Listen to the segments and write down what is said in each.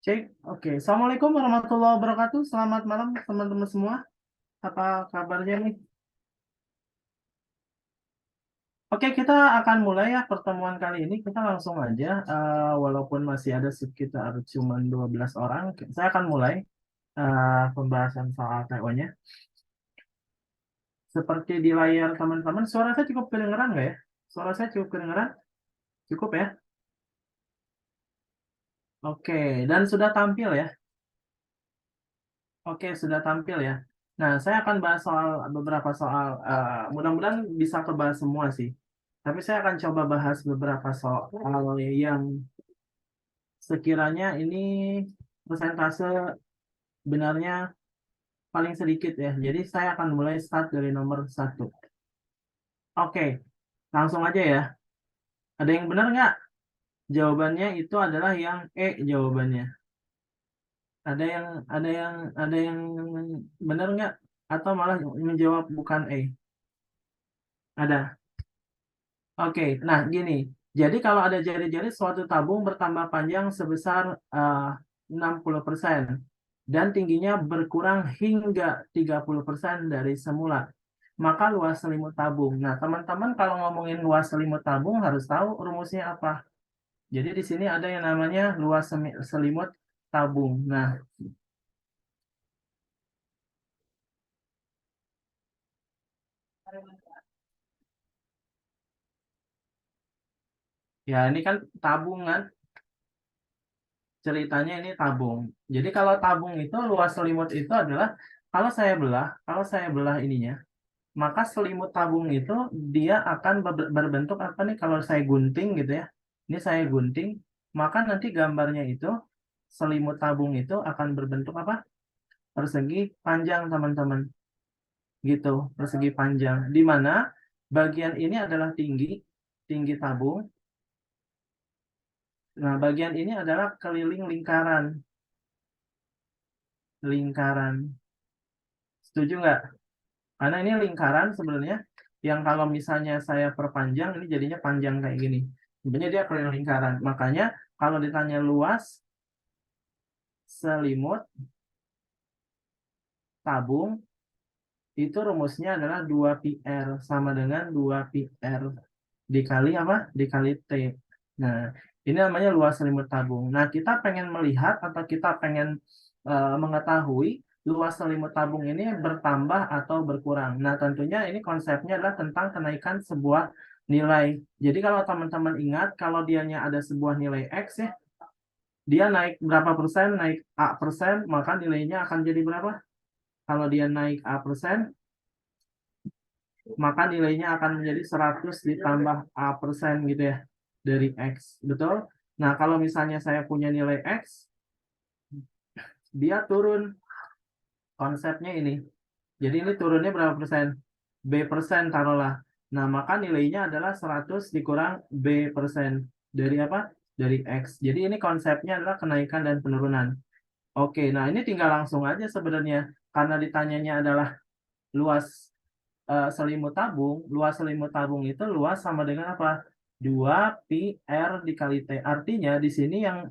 Cek, oke. Assalamualaikum warahmatullahi wabarakatuh. Selamat malam teman-teman semua. Apa kabarnya nih? Oke, kita akan mulai ya pertemuan kali ini. Kita langsung aja, walaupun masih ada sekitar cuma 12 orang, saya akan mulai pembahasan soal TO-nya. Seperti di layar teman-teman, suara saya cukup kedengeran nggak ya? Suara saya cukup kedengeran? Cukup ya? Oke, dan sudah tampil ya? Oke, sudah tampil ya. Nah, saya akan bahas beberapa soal, mudah-mudahan bisa kebahas semua sih. Tapi saya akan coba bahas beberapa soal yang sekiranya ini persentase benarnya paling sedikit ya. Jadi saya akan mulai start dari nomor 1. Oke, langsung aja ya. Ada yang benar nggak? Jawabannya itu adalah yang E jawabannya. Ada yang benar nggak? Atau malah menjawab bukan E? Ada. Oke, nah gini. Jadi kalau ada jari-jari suatu tabung bertambah panjang sebesar 60% dan tingginya berkurang hingga 30% dari semula, maka luas selimut tabung. Nah, teman-teman kalau ngomongin luas selimut tabung harus tahu rumusnya apa. Jadi di sini ada yang namanya luas selimut tabung. Nah, ya ini kan tabungan, ceritanya ini tabung. Jadi kalau tabung itu luas selimut itu adalah kalau saya belah ininya, maka selimut tabung itu dia akan berbentuk apa nih, kalau saya gunting gitu ya. Ini saya gunting, maka nanti gambarnya itu selimut tabung itu akan berbentuk apa? Persegi panjang, teman-teman. Gitu, persegi panjang. Di mana bagian ini adalah tinggi, tinggi tabung. Nah, bagian ini adalah keliling lingkaran, lingkaran. Setuju nggak? Karena ini lingkaran sebenarnya yang kalau misalnya saya perpanjang ini jadinya panjang kayak gini. Sebenarnya dia keliling lingkaran. Makanya kalau ditanya luas selimut tabung itu rumusnya adalah 2πr sama dengan 2πr dikali apa? Dikali T. Nah, ini namanya luas selimut tabung. Nah, kita pengen melihat atau kita pengen mengetahui luas selimut tabung ini bertambah atau berkurang. Nah, tentunya ini konsepnya adalah tentang kenaikan sebuah nilai. Jadi kalau teman-teman ingat, kalau dianya ada sebuah nilai X ya, dia naik berapa persen, naik A persen, maka nilainya akan jadi berapa? Kalau dia naik A persen, maka nilainya akan menjadi 100 ditambah A persen gitu ya, dari X. Betul? Nah, kalau misalnya saya punya nilai X, dia turun. Konsepnya ini. Jadi ini turunnya berapa persen? B persen taruhlah. Nah, maka nilainya adalah 100 dikurang B persen. Dari apa? Dari X. Jadi ini konsepnya adalah kenaikan dan penurunan. Oke, nah ini tinggal langsung aja sebenarnya. Karena ditanyanya adalah luas selimut tabung. Luas selimut tabung itu luas sama dengan apa? 2πr dikali T. Artinya di sini yang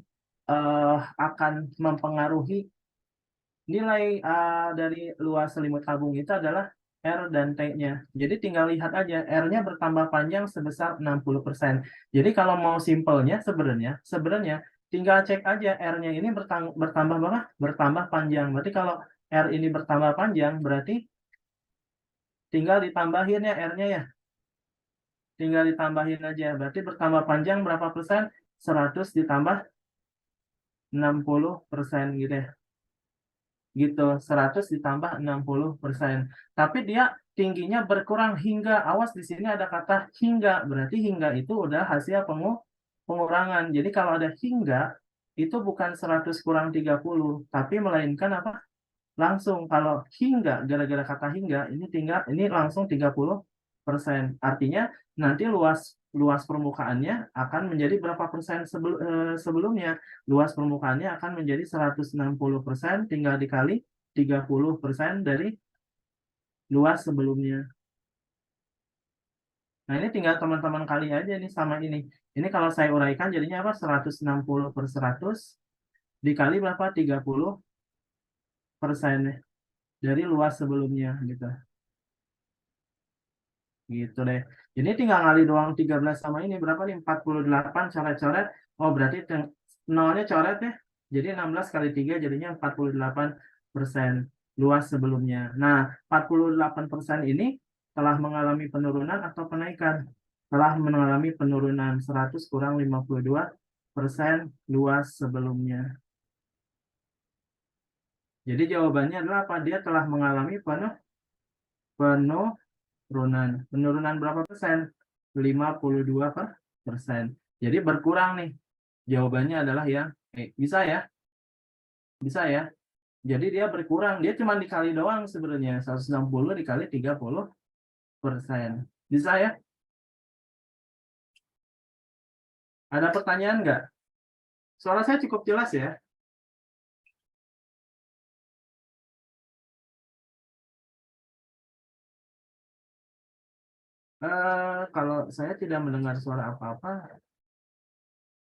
akan mempengaruhi nilai dari luas selimut tabung itu adalah R dan T-nya. Jadi tinggal lihat aja, R-nya bertambah panjang sebesar 60%. Jadi kalau mau simpelnya sebenarnya tinggal cek aja R-nya ini bertambah berapa? Bertambah panjang. Berarti kalau R ini bertambah panjang, berarti tinggal ditambahin ya R-nya ya. Tinggal ditambahin aja. Berarti bertambah panjang berapa persen? 100 ditambah 60% gitu ya. Gitu, 100 ditambah 60%. Tapi dia tingginya berkurang hingga, awas di sini ada kata hingga, berarti hingga itu udah hasil pengurangan. Jadi kalau ada hingga, itu bukan 100 kurang 30, tapi melainkan apa? Langsung kalau hingga, gara-gara kata hingga, ini langsung 30%. Artinya nanti luas luas permukaannya akan menjadi berapa persen sebelumnya? Luas permukaannya akan menjadi 160%, tinggal dikali 30% dari luas sebelumnya. Nah, ini tinggal teman-teman kali aja nih sama ini. Ini kalau saya uraikan jadinya apa? 160 per 100 dikali berapa? 30% dari luas sebelumnya gitu. Gitu deh. Jadi tinggal kali doang 13 sama ini berapa nih? 48 coret-coret. Oh, berarti nolnya coret ya. Jadi 16 kali 3 jadinya 48% luas sebelumnya. Nah, 48% ini telah mengalami penurunan atau kenaikan? Telah mengalami penurunan 100 kurang 52% luas sebelumnya. Jadi jawabannya adalah apa? Dia telah mengalami penurunan. Penurunan berapa persen? 52%. Jadi berkurang nih. Jawabannya adalah yang bisa ya? Bisa ya? Jadi dia berkurang. Dia cuma dikali doang sebenarnya. 160 dikali 30%. Bisa ya? Ada pertanyaan nggak? Suara saya cukup jelas ya? Kalau saya tidak mendengar suara apa-apa,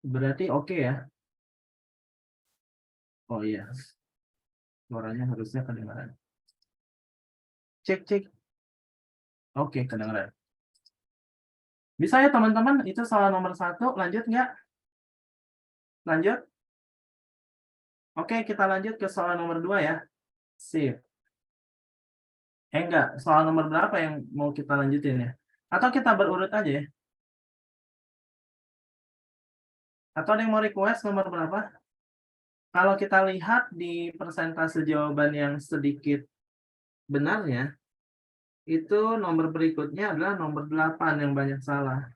berarti oke ya? Oh iya, suaranya harusnya kedengaran. Cek, cek. Oke, kedengaran. Bisa ya teman-teman? Itu soal nomor 1. Lanjut nggak? Lanjut? Oke, kita lanjut ke soal nomor 2 ya. Sip. Enggak, soal nomor berapa yang mau kita lanjutin ya? Atau kita berurut aja ya? Atau ada yang mau request nomor berapa? Kalau kita lihat di persentase jawaban yang sedikit benarnya, itu nomor berikutnya adalah nomor 8 yang banyak salah.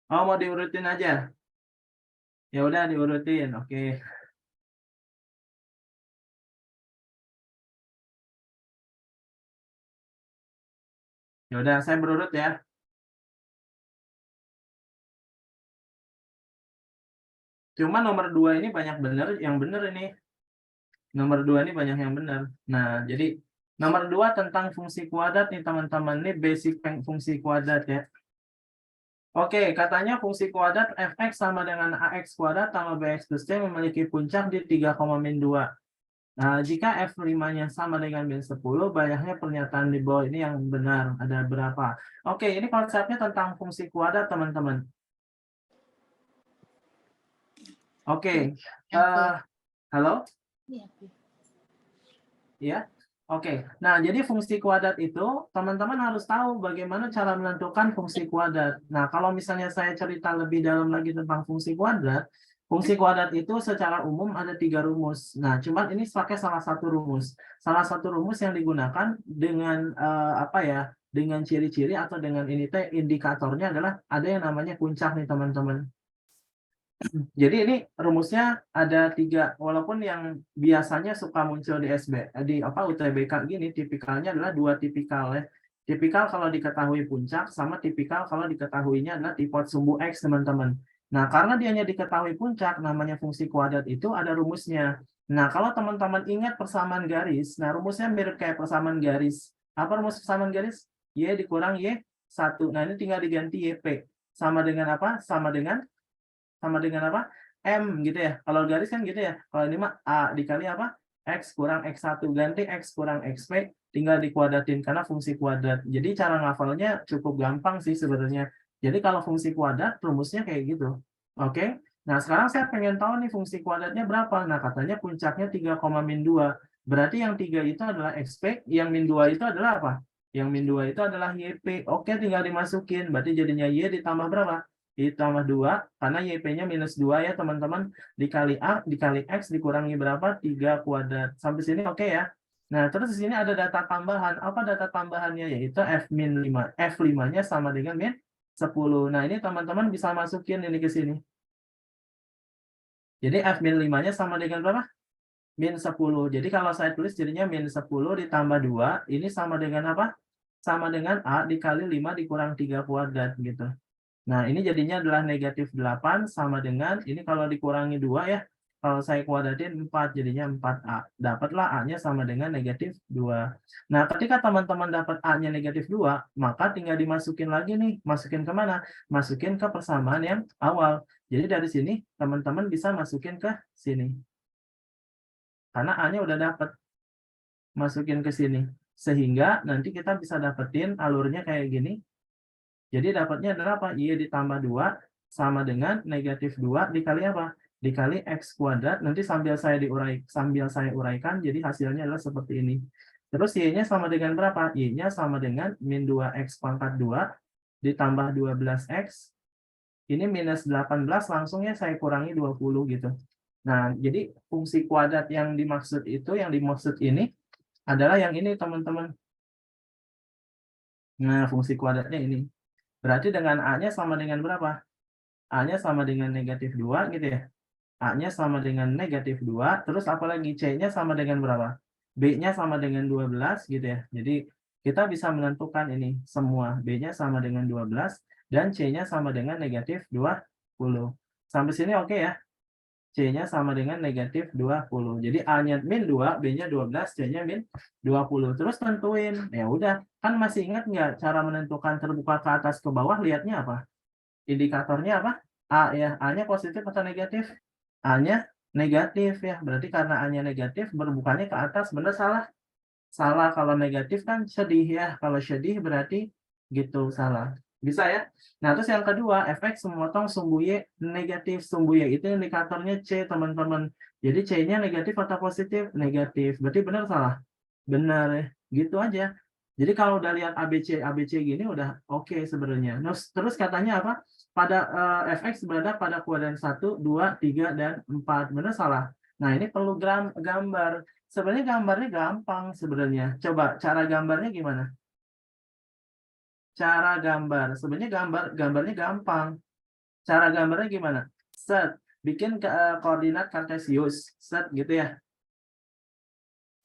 Oh, mau diurutin aja? Ya udah diurutin, oke. Ya udah, saya berurut ya. Cuma nomor 2 ini banyak benar, yang benar ini. Nomor 2 ini banyak yang benar. Nah, jadi nomor 2 tentang fungsi kuadrat nih teman-teman. Ini basic fungsi kuadrat ya. Oke, katanya fungsi kuadrat fx sama dengan ax kuadrat tambah bx plus c memiliki puncak di 3,-2. Nah, jika F5-nya sama dengan min 10, banyaknya pernyataan di bawah ini yang benar. Ada berapa? Oke, ini konsepnya tentang fungsi kuadrat, teman-teman. Oke. Halo? Ya? Oke. Nah, jadi fungsi kuadrat itu, teman-teman harus tahu bagaimana cara menentukan fungsi kuadrat. Nah, kalau misalnya saya cerita lebih dalam lagi tentang fungsi kuadrat itu secara umum ada 3 rumus. Nah, cuman ini pakai salah satu rumus. Salah satu rumus yang digunakan dengan apa ya? Dengan ciri-ciri atau dengan ini teh indikatornya adalah ada yang namanya puncak nih, teman-teman. Jadi ini rumusnya ada 3, walaupun yang biasanya suka muncul di di UTBK gini, tipikalnya adalah 2 tipikal ya. Tipikal kalau diketahui puncak, sama tipikal kalau diketahuinya adalah tipot sumbu X, teman-teman. Nah, karena dianya diketahui puncak, namanya fungsi kuadrat itu ada rumusnya. Nah, kalau teman-teman ingat persamaan garis, nah rumusnya mirip kayak persamaan garis. Apa rumus persamaan garis? Y dikurang Y1. Nah, ini tinggal diganti YP. Sama dengan apa? Sama dengan apa? M gitu ya. Kalau garis kan gitu ya. Kalau ini mah A dikali apa? X kurang X1. Ganti X kurang XP tinggal dikuadratin karena fungsi kuadrat. Jadi cara ngafalnya cukup gampang sih sebenarnya. Jadi kalau fungsi kuadrat rumusnya kayak gitu. Oke. Nah, sekarang saya pengen tahu nih fungsi kuadratnya berapa. Nah, katanya puncaknya 3,-2. Berarti yang 3 itu adalah XP, yang min 2 itu adalah apa? Yang min 2 itu adalah YP. Oke, tinggal dimasukin. Berarti jadinya Y ditambah berapa? Ditambah 2, karena YP-nya minus 2 ya teman-teman, dikali A, dikali X, dikurangi berapa? 3 kuadrat. Sampai sini oke ya? Nah, terus di sini ada data tambahan. Apa data tambahannya? Yaitu F-5. F5-nya sama dengan min 10. Nah, ini teman-teman bisa masukin ini ke sini. Jadi F-5-nya sama dengan berapa? Min 10. Jadi kalau saya tulis jadinya min 10 ditambah 2, ini sama dengan apa? Sama dengan A dikali 5 dikurang 3 kuadrat gitu. Nah, ini jadinya adalah negatif 8 sama dengan, ini kalau dikurangi 2 ya, Kalau saya kuadratin 4, jadinya 4A. Dapatlah A-nya sama dengan negatif 2. Nah, ketika teman-teman dapat A-nya negatif 2, maka tinggal dimasukin lagi nih. Masukin ke mana? Masukin ke persamaan yang awal. Jadi dari sini, teman-teman bisa masukin ke sini. Karena A-nya udah dapat. Masukin ke sini. Sehingga nanti kita bisa dapetin alurnya kayak gini. Jadi dapatnya adalah apa? Y ditambah 2 sama dengan negatif 2 dikali apa? Dikali X kuadrat, nanti sambil saya uraikan, jadi hasilnya adalah seperti ini. Terus Y-nya sama dengan berapa? Y-nya sama dengan min 2X pangkat 2 ditambah 12X, ini minus 18, langsung ya saya kurangi 20 gitu. Nah, jadi fungsi kuadrat yang dimaksud ini adalah yang ini, teman-teman. Nah, fungsi kuadratnya ini. Berarti dengan A-nya sama dengan berapa? A-nya sama dengan negatif 2 gitu ya. A-nya sama dengan negatif 2, terus apalagi C-nya sama dengan berapa? B-nya sama dengan 12 gitu ya. Jadi kita bisa menentukan ini semua. B-nya sama dengan 12 dan C-nya sama dengan negatif 20. Sampai sini oke ya? C-nya sama dengan negatif 20. Jadi A-nya min 2, B-nya 12, C-nya min 20. Terus tentuin. Ya udah, kan masih ingat nggak cara menentukan terbuka ke atas ke bawah, lihatnya apa? Indikatornya apa? A ya. A-nya positif atau negatif? A-nya negatif ya. Berarti karena A-nya negatif, berbukanya ke atas. Benar salah? Salah. Kalau negatif kan sedih ya. Kalau sedih berarti gitu, salah. Bisa ya? Nah, terus yang kedua, efek semotong sumbu Y negatif. Sumbu Y itu indikatornya C, teman-teman. Jadi C-nya negatif atau positif? Negatif. Berarti benar salah? Benar ya. Gitu aja. Jadi kalau udah lihat ABC gini udah oke sebenarnya. Terus katanya apa? Pada fx berada pada kuadran 1, 2, 3, dan 4. Benar salah? Nah, ini perlu gambar. Sebenarnya gambarnya gampang sebenarnya. Coba cara gambarnya gimana? Cara gambar. Sebenarnya gambarnya gampang. Cara gambarnya gimana? Set, bikin koordinat kartesius. Set gitu ya.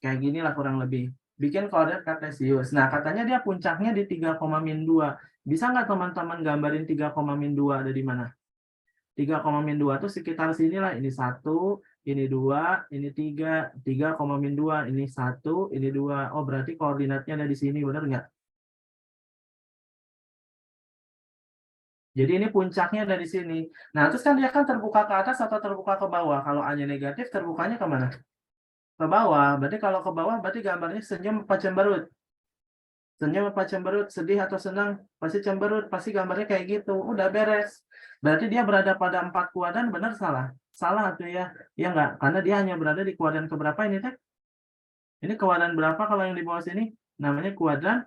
Kayak gini lah kurang lebih. Bikin koordinat kartesius. Nah, katanya dia puncaknya di 3, min 2. Bisa nggak teman-teman gambarin 3, min 2 ada di mana? 3, min 2 itu sekitar sinilah. Ini 1, ini 2, ini 3. 3, min 2. Ini 1, ini 2. Oh, berarti koordinatnya ada di sini, benar nggak? Jadi ini puncaknya ada di sini. Nah, terus kan dia kan terbuka ke atas atau terbuka ke bawah? Kalau A-nya negatif, terbukanya ke mana? Ke bawah. Berarti kalau ke bawah, berarti gambarnya senyum apa cemberut? Senyum apa cemberut, sedih atau senang, pasti cemberut, pasti gambarnya kayak gitu. Udah beres. Berarti dia berada pada 4 kuadran, benar salah? Salah tuh ya. Ya enggak? Karena dia hanya berada di kuadran keberapa ini teh? Ini kuadran berapa kalau yang di bawah sini? Namanya kuadran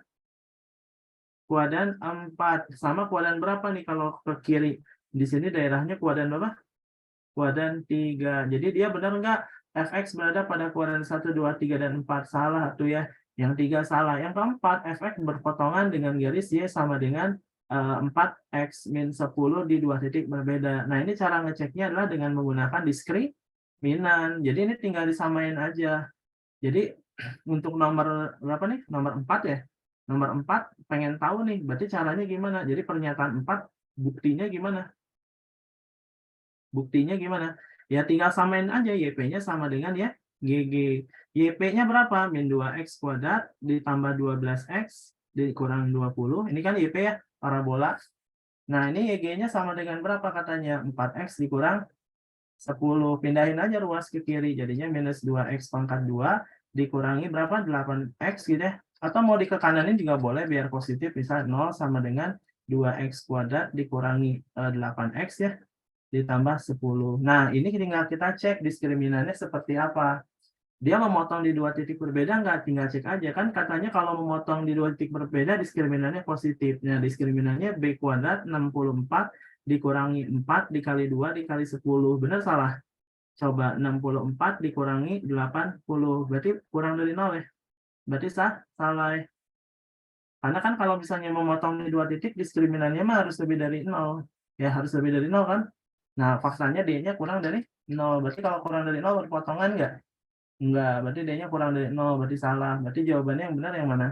4. Sama kuadran berapa nih kalau ke kiri? Di sini daerahnya kuadran berapa? Kuadran 3. Jadi dia benar enggak? Fx berada pada kuadran 1, 2, 3, dan 4. Salah tuh ya. Yang 3 salah. Yang keempat, Fx berpotongan dengan garis Y sama dengan 4x min 10 di 2 titik berbeda. Nah, ini cara ngeceknya adalah dengan menggunakan diskriminan. Jadi ini tinggal disamain aja. Jadi untuk nomor berapa nih? Nomor 4 ya. Nomor 4 pengen tahu nih, berarti caranya gimana? Jadi pernyataan 4 buktinya gimana? Buktinya gimana? Ya tinggal samain aja, YP-nya sama dengan ya GG. YP-nya berapa? Min 2X kuadrat ditambah 12X dikurang 20. Ini kan YP ya, parabola. Nah, ini YG-nya sama dengan berapa katanya? 4X dikurang 10. Pindahin aja ruas ke kiri, jadinya minus 2X pangkat 2 dikurangi berapa? 8X gitu ya. Atau mau di ke kananin juga boleh, biar positif, bisa 0 sama dengan 2X kuadrat dikurangi 8X ya, ditambah 10. Nah, ini tinggal kita cek diskriminannya seperti apa. Dia memotong di 2 titik berbeda nggak? Tinggal cek aja. Kan katanya kalau memotong di 2 titik berbeda, diskriminannya positif. Nah, diskriminannya B kuadrat 64 dikurangi 4 dikali 2 dikali 10. Benar salah? Coba 64 dikurangi 80. Berarti kurang dari 0 ya? Berarti salah ya? Karena kan kalau misalnya memotong di 2 titik, diskriminannya mah harus lebih dari 0. Ya, harus lebih dari 0 kan? Nah, faktanya D-nya kurang dari 0. Berarti kalau kurang dari 0 berpotongan nggak? Enggak. Berarti D-nya kurang dari 0. Berarti salah. Berarti jawabannya yang benar yang mana?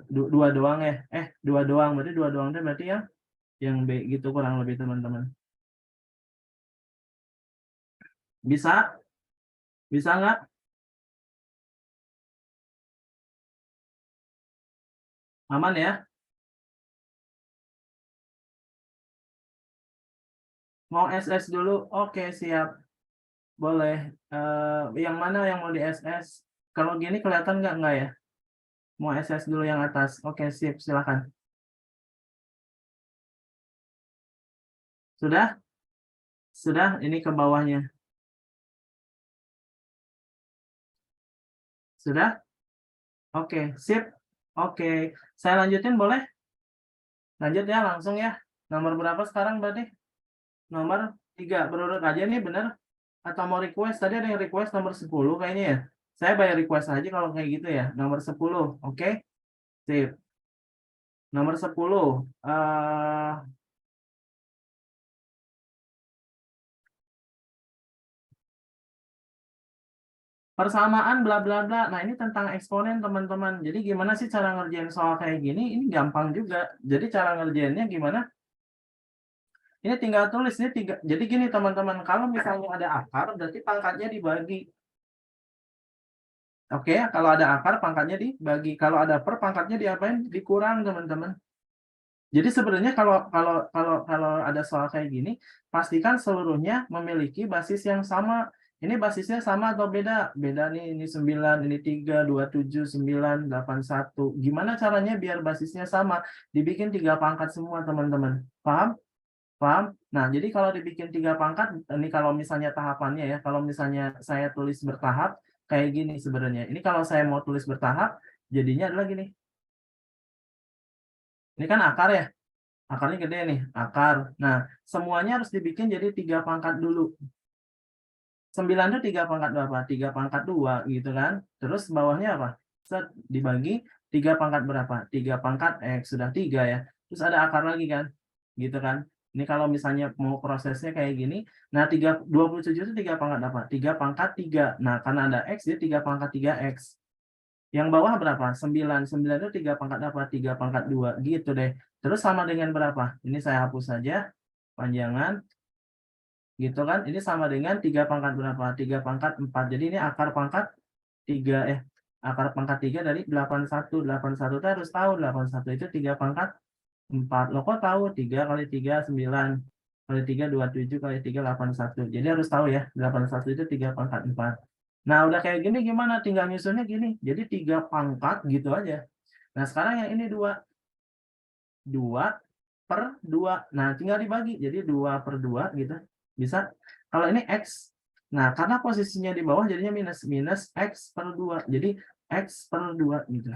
Dua doang ya? Dua doang. Berarti dua doang itu berarti yang B gitu kurang lebih, teman-teman. Bisa? Bisa nggak? Aman ya? Mau SS dulu? Oke, siap. Boleh. Yang mana yang mau di SS? Kalau gini kelihatan nggak? Nggak ya? Mau SS dulu yang atas. Oke, sip. Silakan. Sudah? Sudah? Ini ke bawahnya. Sudah? Oke, sip. Oke. Saya lanjutin boleh? Lanjut ya, langsung ya. Nomor berapa sekarang berarti? Nomor 3. Berurut aja nih, bener? Atau mau request? Tadi ada yang request nomor 10 kayaknya ya. Saya bayar request aja kalau kayak gitu ya. Nomor 10. Oke? Sip. Nomor 10. Persamaan bla bla bla. Nah, ini tentang eksponen, teman-teman. Jadi gimana sih cara ngerjain soal kayak gini? Ini gampang juga. Jadi cara ngerjainnya gimana? Ini tinggal tulis ini tiga. Jadi gini, teman-teman, kalau misalnya ada akar, berarti pangkatnya dibagi. Oke, kalau ada akar, pangkatnya dibagi. Kalau ada per, pangkatnya diapain? Dikurang, teman-teman. Jadi sebenarnya kalau ada soal kayak gini, pastikan seluruhnya memiliki basis yang sama. Ini basisnya sama atau beda? Beda nih, ini 9, ini 3, 2, 7, 9, 8, 1. Gimana caranya biar basisnya sama? Dibikin 3 pangkat semua, teman-teman. Paham? Paham? Nah, jadi kalau dibikin 3 pangkat, ini kalau misalnya tahapannya ya, kalau misalnya saya tulis bertahap, kayak gini sebenarnya. Ini kalau saya mau tulis bertahap, jadinya adalah gini. Ini kan akar ya? Akarnya gede nih, akar. Nah, semuanya harus dibikin jadi 3 pangkat dulu. 9 itu 3 pangkat berapa? 3 pangkat 2 gitu kan. Terus bawahnya apa? Set, dibagi 3 pangkat berapa? 3 pangkat X, sudah 3 ya. Terus ada akar lagi kan? Gitu kan. Ini kalau misalnya mau prosesnya kayak gini, nah 27 itu 3 pangkat apa? 3 pangkat 3. Nah, karena ada X, dia 3 pangkat 3X. Yang bawah berapa? 9. 9 itu 3 pangkat apa? 3 pangkat 2. Gitu deh. Terus sama dengan berapa? Ini saya hapus saja. Panjangan. Gitu kan. Ini sama dengan 3 pangkat berapa? 3 pangkat 4. Jadi ini akar pangkat 3. Akar pangkat 3 dari 81. 81 itu harus tahu. 81 itu 3 pangkat 4. Loh kok tahu? 3 kali 3, 9. Kali 3, 27. Kali 3, 81. Jadi harus tahu ya. 81 itu 3 pangkat 4. Nah, udah kayak gini gimana? Tinggal nyusunnya gini. Jadi 3 pangkat gitu aja. Nah, sekarang yang ini 2. 2 per 2. Nah, tinggal dibagi. Jadi 2 per 2 gitu. Bisa. Kalau ini X. Nah, karena posisinya di bawah jadinya minus. Minus X per 2. Jadi X per 2 gitu.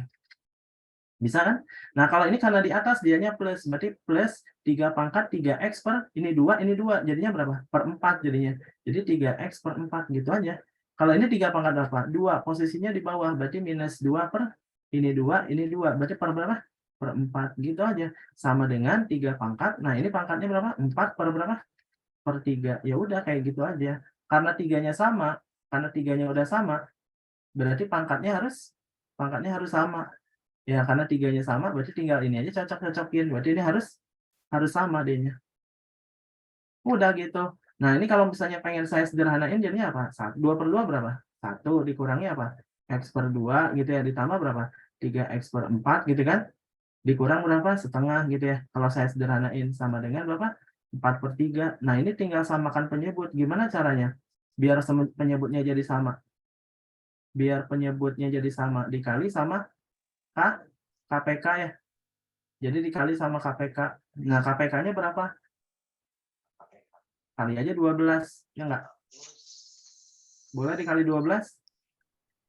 Bisa kan? Nah, kalau ini karena di atas dianya plus. Berarti plus 3 pangkat 3X per ini 2, ini 2. Jadinya berapa? Per 4 jadinya. Jadi 3X per 4 gitu aja. Kalau ini 3 pangkat berapa? 2. Posisinya di bawah. Berarti minus 2 per ini 2, ini 2. Berarti per berapa? Per 4 gitu aja. Sama dengan 3 pangkat. Nah, ini pangkatnya berapa? 4 per berapa? Per 3. Ya udah kayak gitu aja. Karena tiganya sama, karena tiganya udah sama, berarti pangkatnya harus sama. Ya, karena tiganya sama, berarti tinggal ini aja cocok-cocokin. Berarti ini harus sama dehnya. Udah gitu. Nah, ini kalau misalnya pengen saya sederhanain jadinya apa? 2 per 2 berapa? 1 dikurangi apa? X per 2 gitu ya, ditambah berapa? 3X per 4 gitu kan? Dikurang berapa? Setengah gitu ya. Kalau saya sederhanain sama dengan berapa? 4 per 3. Nah, ini tinggal samakan penyebut. Gimana caranya? Biar penyebutnya jadi sama. Biar penyebutnya jadi sama. Dikali sama KPK ya. Jadi dikali sama KPK. Nah, KPK-nya berapa? Kali aja 12. Ya enggak? Boleh dikali 12?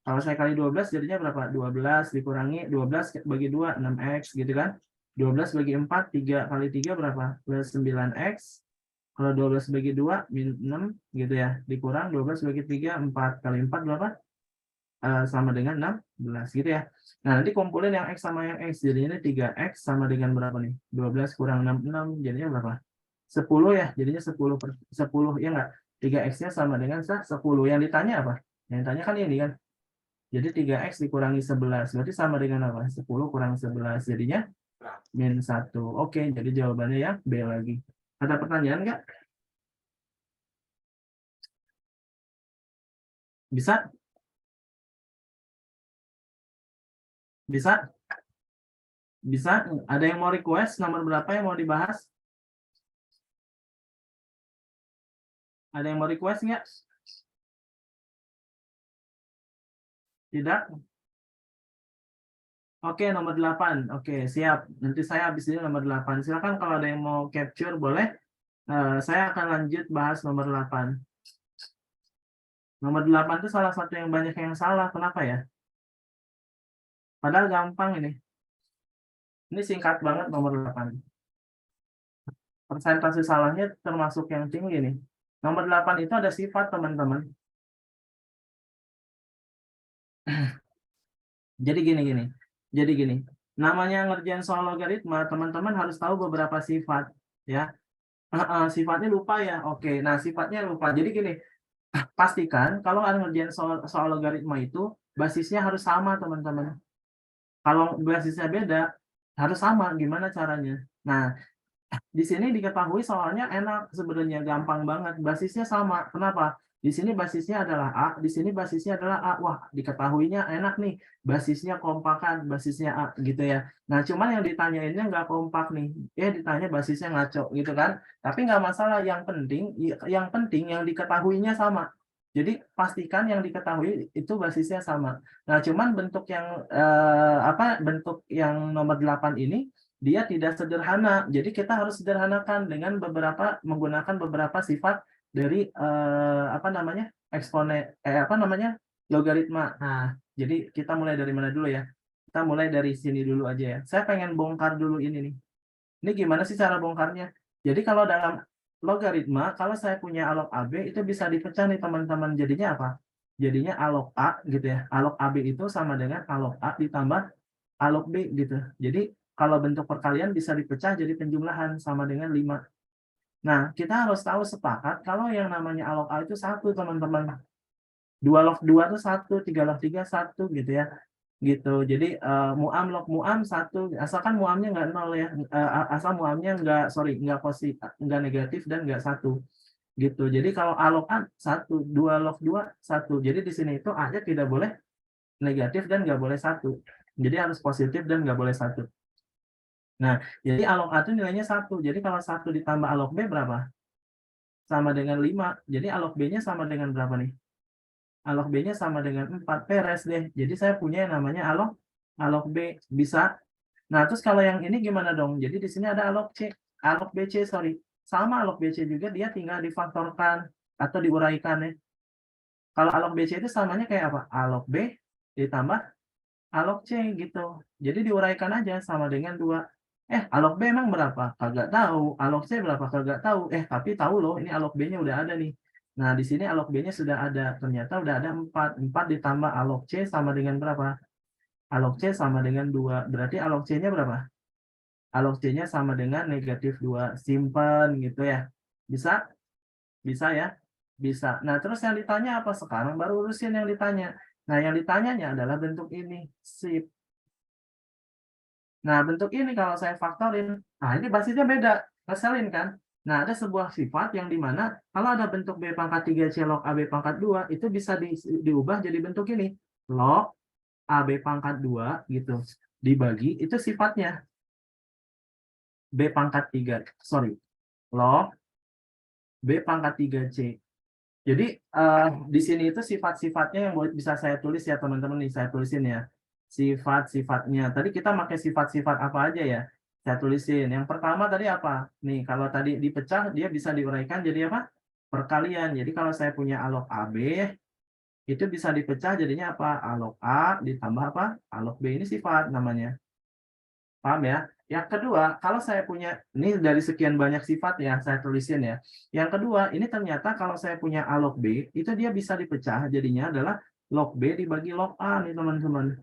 Kalau saya kali 12 jadinya berapa? 12 dikurangi 12 bagi 2, 6X gitu kan? 12 bagi 4, 3 kali 3 berapa? Plus 9X. Kalau 12 bagi 2, min 6 gitu ya. Dikurang 12 bagi 3, 4 kali 4 berapa? Sama dengan 16 gitu ya. Nah, nanti kumpulin yang X sama yang X. Jadinya ini 3X sama dengan berapa nih? 12 kurang 6, 6 jadinya berapa? 10 ya. Jadinya 10 per 10 ya enggak? 3X-nya sama dengan 10. Yang ditanya apa? Yang ditanya kan ini kan. Jadi 3X dikurangi 11. Berarti sama dengan apa? 10 kurang 11. Jadinya min 1. Oke, jadi jawabannya ya B lagi. Ada pertanyaan nggak? Bisa? Bisa? Bisa? Ada yang mau request nomor berapa yang mau dibahas? Ada yang mau request nggak? Tidak? Oke, nomor 8. Oke, siap. Nanti saya habis ini nomor 8. Silakan kalau ada yang mau capture boleh. Saya akan lanjut bahas nomor 8. Nomor 8 itu salah satu yang banyak yang salah. Kenapa ya? Padahal gampang ini. Ini singkat banget nomor 8. Persentase salahnya termasuk yang tinggi nih. Nomor 8 itu ada sifat, teman-teman. Jadi gini. Jadi gini. Namanya ngerjain soal logaritma, teman-teman harus tahu beberapa sifat. Ya. Sifatnya lupa ya. Oke, nah sifatnya lupa. Jadi gini, pastikan kalau ada ngerjain soal logaritma itu, basisnya harus sama, teman-teman. Kalau basisnya beda, harus sama. Gimana caranya? Nah, di sini diketahui soalnya enak sebenarnya, gampang banget. Basisnya sama. Kenapa? Di sini basisnya adalah A, di sini basisnya adalah A. Wah, diketahuinya enak nih. Basisnya kompakan, basisnya A gitu ya. Nah, cuman yang ditanyainnya nggak kompak nih. Ditanya basisnya ngaco gitu kan. Tapi nggak masalah, yang penting yang diketahuinya sama. Jadi pastikan yang diketahui itu basisnya sama. Nah, cuman bentuk yang nomor 8 ini dia tidak sederhana. Jadi kita harus sederhanakan dengan menggunakan beberapa sifat dari logaritma. Nah, jadi kita mulai dari mana dulu ya? Kita mulai dari sini dulu aja ya. Saya pengen bongkar dulu ini nih. Ini gimana sih cara bongkarnya? Jadi kalau dalam logaritma, kalau saya punya alog AB itu bisa dipecah nih teman-teman. Jadinya apa? Jadinya alog A gitu ya. Alog AB itu sama dengan alog A ditambah alog B gitu. Jadi kalau bentuk perkalian bisa dipecah jadi penjumlahan sama dengan 5. Nah, kita harus tahu sepakat kalau yang namanya alog A itu 1, teman-teman. 2 log 2 itu 1, 3 log 3 1 gitu ya. Gitu. Jadi muam log muam 1, asalkan muamnya nggak 0 ya. Asal muamnya nggak negatif dan nggak 1. Gitu. Jadi kalau A log A 1, 2 log 2 1. Jadi di sini itu A-nya tidak boleh negatif dan nggak boleh 1. Jadi harus positif dan nggak boleh 1. Nah, jadi alog A itu nilainya 1. Jadi kalau 1 ditambah alog B berapa? Sama dengan 5. Jadi alog B-nya sama dengan berapa nih? Alog B-nya sama dengan 4. Beres deh. Jadi saya punya yang namanya alog B. Bisa. Nah, terus kalau yang ini gimana dong? Jadi di sini ada alog BC, sorry. Sama alog BC juga, dia tinggal difaktorkan atau diuraikan ya. Kalau alog BC itu samanya kayak apa? Alog B ditambah alog C gitu. Jadi diuraikan aja sama dengan 2. Alog B emang berapa? Kagak tahu. Alog C berapa? Kagak tahu. Tapi tahu loh, ini alog B-nya udah ada nih. Nah, di sini alog B-nya sudah ada. Ternyata udah ada 4. 4 ditambah alog C sama dengan berapa? Alog C sama dengan 2. Berarti alog C-nya berapa? Alog C-nya sama dengan negatif 2. Simpen gitu ya. Bisa? Bisa ya? Bisa. Nah, terus yang ditanya apa sekarang? Baru urusin yang ditanya. Nah, yang ditanyanya adalah bentuk ini. Sip. Nah, bentuk ini kalau saya faktorin, nah ini basisnya beda, ngeselin kan? Nah, ada sebuah sifat yang dimana kalau ada bentuk B pangkat 3C log AB pangkat 2, itu bisa diubah jadi bentuk ini. Log AB pangkat 2 gitu. Dibagi, itu sifatnya. B pangkat 3, sorry. Log B pangkat 3C. Jadi, di sini itu sifat-sifatnya yang bisa saya tulis ya teman-teman nih, saya tulisin ya. Sifat-sifatnya. Tadi kita pakai sifat-sifat apa aja ya? Saya tulisin. Yang pertama tadi apa? Nih, kalau tadi dipecah, dia bisa diuraikan jadi apa? Perkalian. Jadi kalau saya punya alog AB, itu bisa dipecah jadinya apa? Alog A ditambah apa? Alog B, ini sifat namanya. Paham ya? Yang kedua, kalau saya punya, ini dari sekian banyak sifat ya, saya tulisin ya. Yang kedua, ini ternyata kalau saya punya A log B, itu dia bisa dipecah, jadinya adalah log B dibagi log A nih teman-teman.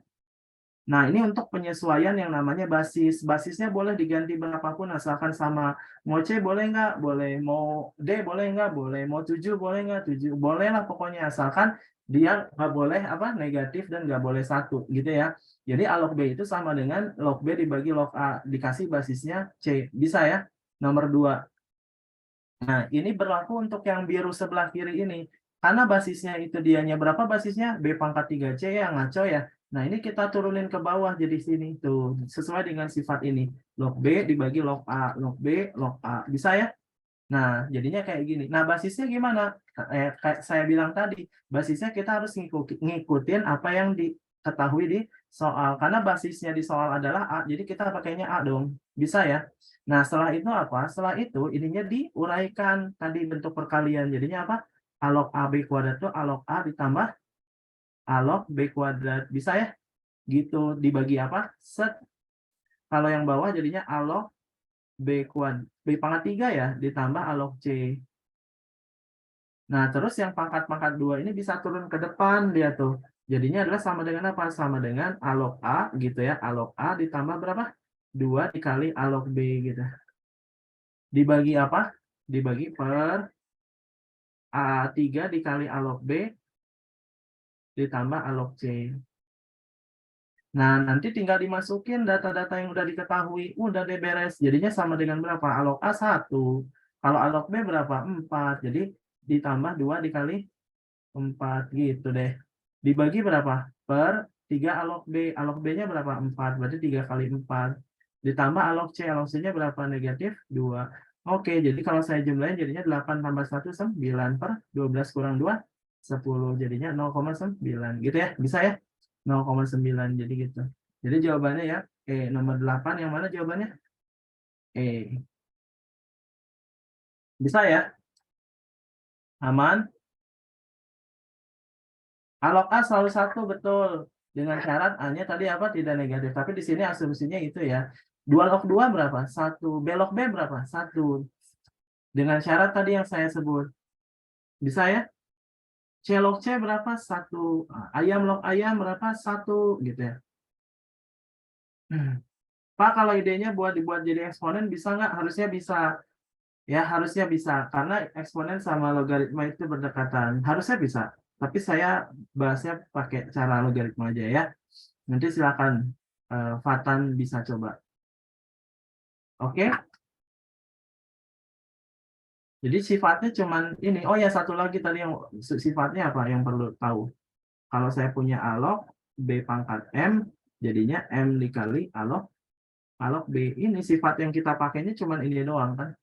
Nah, ini untuk penyesuaian yang namanya basis. Basisnya boleh diganti berapapun, asalkan sama. Mau C boleh nggak? Boleh. Mau D boleh nggak? Boleh. Mau 7 boleh nggak? 7. Boleh lah pokoknya, asalkan dia nggak boleh negatif dan nggak boleh 1 gitu ya. Jadi A log B itu sama dengan log B dibagi log A, dikasih basisnya C. Bisa ya? Nomor 2. Nah, ini berlaku untuk yang biru sebelah kiri ini. karena basisnya itu dianya berapa basisnya? B pangkat 3C ya, ngaco ya. Nah, ini kita turunin ke bawah jadi sini tuh, sesuai dengan sifat ini. Log B dibagi log A, log B, log A. Bisa ya? Nah, jadinya kayak gini. Nah, basisnya gimana? Kayak saya bilang tadi, basisnya kita harus ngikutin apa yang diketahui di soal. Karena basisnya di soal adalah A, jadi kita pakainya A dong. Bisa ya? Nah, setelah itu apa? Setelah itu, ininya diuraikan tadi bentuk perkalian. Jadinya apa? A log AB kuadrat itu A log A ditambah A log B kuadrat. Bisa ya? Gitu. Dibagi apa? Set. Kalau yang bawah jadinya A log B kuadrat. B pangkat 3 ya, ditambah A log C. Nah, terus yang pangkat-pangkat 2 ini bisa turun ke depan dia tuh. Jadinya adalah sama dengan apa? Sama dengan A log A gitu ya. A log A ditambah berapa? 2 dikali A log B gitu. Dibagi apa? Dibagi per A3 dikali A log B ditambah A log C. Nah, nanti tinggal dimasukin data-data yang udah diketahui. Udah deh beres. Jadinya sama dengan berapa? A log A 1. Kalau A log B berapa? 4. Jadi ditambah 2 dikali 4 gitu deh. Dibagi berapa? Per 3 A log B. A log B-nya berapa? 4. Berarti 3 kali 4. Ditambah A log C. A log C-nya berapa? Negatif 2. Oke, jadi kalau saya jumlahin jadinya 8 tambah 1, 9 per 12 kurang 2, 10. Jadinya 0,9. Gitu ya? Bisa ya? 0,9. Jadi gitu. Jadi jawabannya ya, nomor 8 yang mana jawabannya? Bisa ya? Aman? A log A selalu 1, betul. Dengan syarat A-nya tadi apa? Tidak negatif. Tapi di sini asumsinya itu ya. 2 log 2 berapa? 1. B log B berapa? 1. Dengan syarat tadi yang saya sebut. Bisa ya? C log C berapa? 1. Ayam log ayam berapa? 1. Gitu ya. Pak, kalau idenya buat dibuat jadi eksponen bisa nggak? Harusnya bisa. Ya, harusnya bisa. Karena eksponen sama logaritma itu berdekatan. Harusnya bisa. Tapi saya bahasnya pakai cara logaritma aja ya. Nanti silakan Fatan bisa coba. Oke. Jadi sifatnya cuman ini. Oh ya, satu lagi tadi yang sifatnya apa yang perlu tahu. Kalau saya punya A log B pangkat M, jadinya M dikali A log B. Ini sifat yang kita pakainya cuman ini doang kan.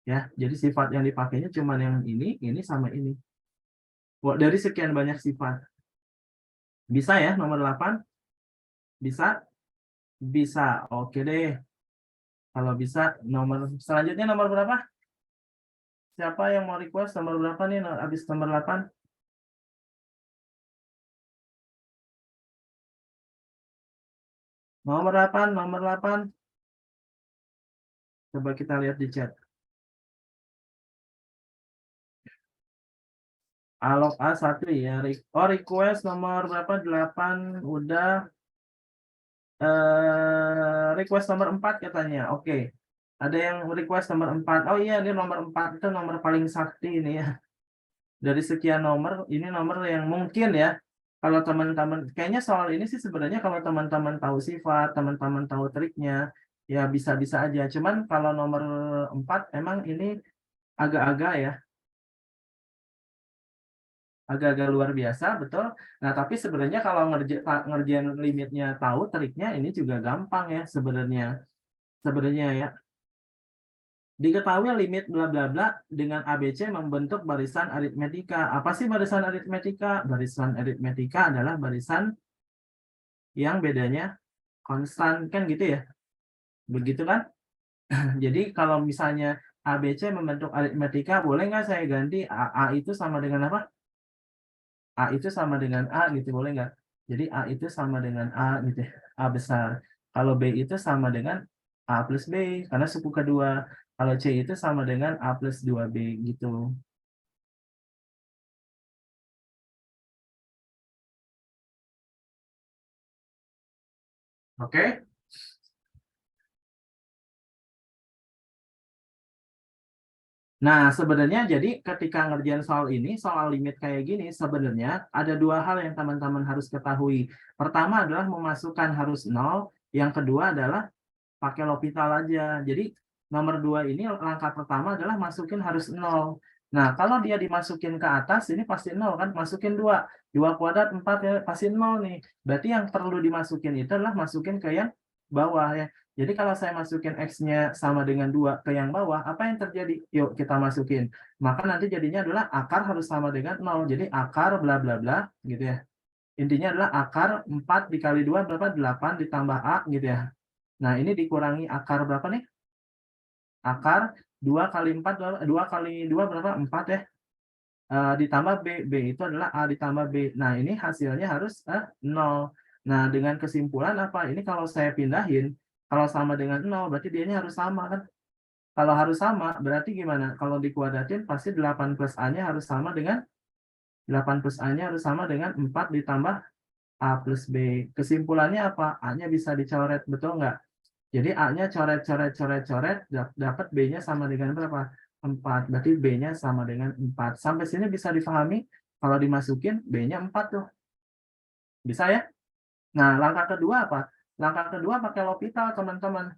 Ya, jadi sifat yang dipakainya cuman yang ini sama ini. Dari sekian banyak sifat. Bisa ya nomor 8? Bisa? Bisa. Oke deh. Kalau bisa nomor selanjutnya nomor berapa? Siapa yang mau request nomor berapa nih habis nomor 8? Nomor 8, nomor 8. Coba kita lihat di chat. Alok A1 ya. Oh, request nomor berapa? 8 udah. Request nomor 4 katanya. Oke. Ada yang request nomor 4. Oh iya, ini nomor 4 itu nomor paling sakti ini ya. Dari sekian nomor, ini nomor yang mungkin ya. Kalau teman-teman, kayaknya soal ini sih sebenarnya kalau teman-teman tahu sifat, teman-teman tahu triknya, ya bisa-bisa aja. Cuman kalau nomor 4 emang ini agak-agak ya, agak-agak luar biasa, betul. Nah, tapi sebenarnya kalau ngerjain limitnya tahu triknya ini juga gampang ya sebenarnya. Sebenarnya ya. Diketahui limit bla bla bla dengan ABC membentuk barisan aritmetika. Apa sih barisan aritmetika? Barisan aritmetika adalah barisan yang bedanya konstan kan gitu ya. Begitu kan? Jadi kalau misalnya ABC membentuk aritmetika, boleh nggak saya ganti A itu sama dengan apa? A itu sama dengan A gitu, boleh nggak? Jadi A itu sama dengan A gitu ya, A besar. Kalau B itu sama dengan A plus B, karena suku kedua. Kalau C itu sama dengan A plus 2B gitu. Oke? Nah, sebenarnya jadi ketika ngerjain soal ini, soal limit kayak gini, sebenarnya ada dua hal yang teman-teman harus ketahui. Pertama adalah memasukkan harus 0, yang kedua adalah pakai L'Hopital aja. Jadi nomor 2 ini langkah pertama adalah masukin harus 0. Nah, kalau dia dimasukin ke atas, ini pasti 0 kan, masukin 2. 2 kuadrat 4 ya, pasti 0 nih. Berarti yang perlu dimasukin itu adalah masukin ke yang bawah ya. Jadi kalau saya masukin X-nya sama dengan 2 ke yang bawah, apa yang terjadi? Yuk kita masukin. Maka nanti jadinya adalah akar harus sama dengan 0. Jadi akar bla bla bla gitu ya. Intinya adalah akar 4 dikali 2 berapa? 8 ditambah A gitu ya. Nah, ini dikurangi akar berapa nih? Akar 2 kali 4 berapa? 2 kali 2 berapa? 4 ya. Ditambah B. B itu adalah A ditambah B. Nah, ini hasilnya harus 0. Nah, dengan kesimpulan apa? Ini kalau saya pindahin, kalau sama dengan 0 berarti dianya harus sama kan? Kalau harus sama berarti gimana? Kalau dikuadratin pasti 8 plus A-nya harus sama dengan 8 plus A-nya harus sama dengan 4 ditambah A plus B. Kesimpulannya apa? A-nya bisa dicoret, betul nggak? Jadi A-nya coret, dapat B-nya sama dengan berapa? 4. Berarti B-nya sama dengan 4. Sampai sini bisa difahami? Kalau dimasukin, B-nya 4 tuh. Bisa ya? Nah, langkah kedua apa? Langkah kedua pakai L'Hopital, teman-teman.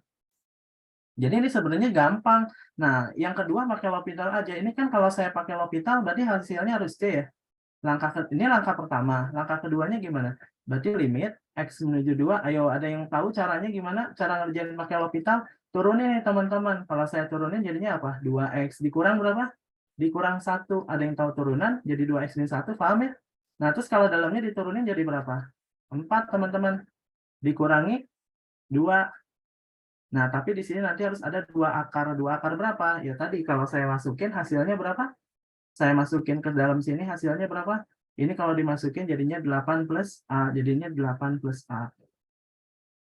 Jadi ini sebenarnya gampang. Nah, yang kedua pakai L'Hopital aja. Ini kan kalau saya pakai L'Hopital, berarti hasilnya harus C ya? Ini langkah pertama. Langkah keduanya gimana? Berarti limit X menuju 2. Ayo, ada yang tahu caranya gimana? Cara ngerjain pakai L'Hopital? Turunin nih teman-teman. Kalau saya turunin jadinya apa? 2X dikurang berapa? Dikurang 1. Ada yang tahu turunan? Jadi 2X min 1, paham ya? Nah, terus kalau dalamnya diturunin jadi berapa? 4 teman-teman. Dikurangi 2. Nah, tapi di sini nanti harus ada 2 akar. 2 akar berapa? Ya tadi kalau saya masukin hasilnya berapa? Saya masukin ke dalam sini hasilnya berapa? Ini kalau dimasukin jadinya 8 plus A, jadinya 8 plus A.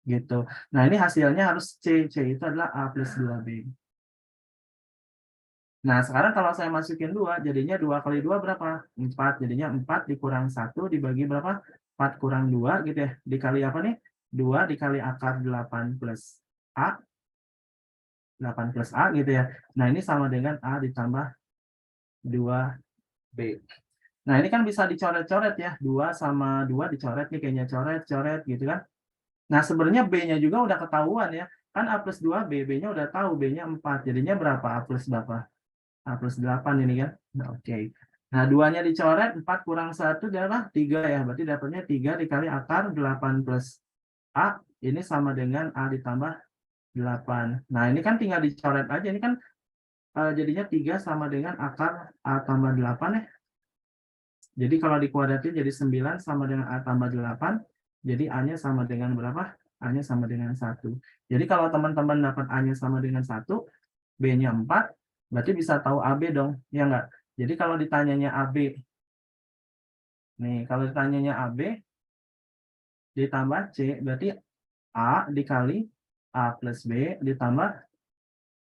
Gitu. Nah, ini hasilnya harus C. C itu adalah A plus 2B. Nah, sekarang kalau saya masukin 2, jadinya 2 kali 2 berapa? 4. Jadinya 4 dikurang 1 dibagi berapa? 4 kurang 2 gitu ya. Dikali apa nih? 2 dikali akar 8 plus A. 8 plus A gitu ya. Nah, ini sama dengan A ditambah 2B. Nah, ini kan bisa dicoret-coret ya. 2 sama 2 dicoret nih kayaknya. Coret-coret gitu kan. Nah, sebenarnya B-nya juga udah ketahuan ya. Kan A plus 2B, B-nya udah tahu. B-nya 4. Jadinya berapa? A plus berapa? A plus 8 ini kan. Nah, oke. Nah, 2-nya dicoret. 4 kurang 1 adalah 3 ya. Berarti dapatnya 3 dikali akar 8 plus A. Ini sama dengan A ditambah 8. Nah, ini kan tinggal dicoret aja. Ini kan jadinya 3 sama dengan akar A tambah 8 ya. Jadi kalau dikuadratin jadi 9 sama dengan A tambah 8. Jadi A-nya sama dengan berapa? A-nya sama dengan 1. Jadi kalau teman-teman dapat A-nya sama dengan 1, B-nya 4, berarti bisa tahu AB dong, ya enggak? Jadi kalau ditanyanya AB, nih kalau ditanyanya AB ditambah C, berarti A dikali A plus B ditambah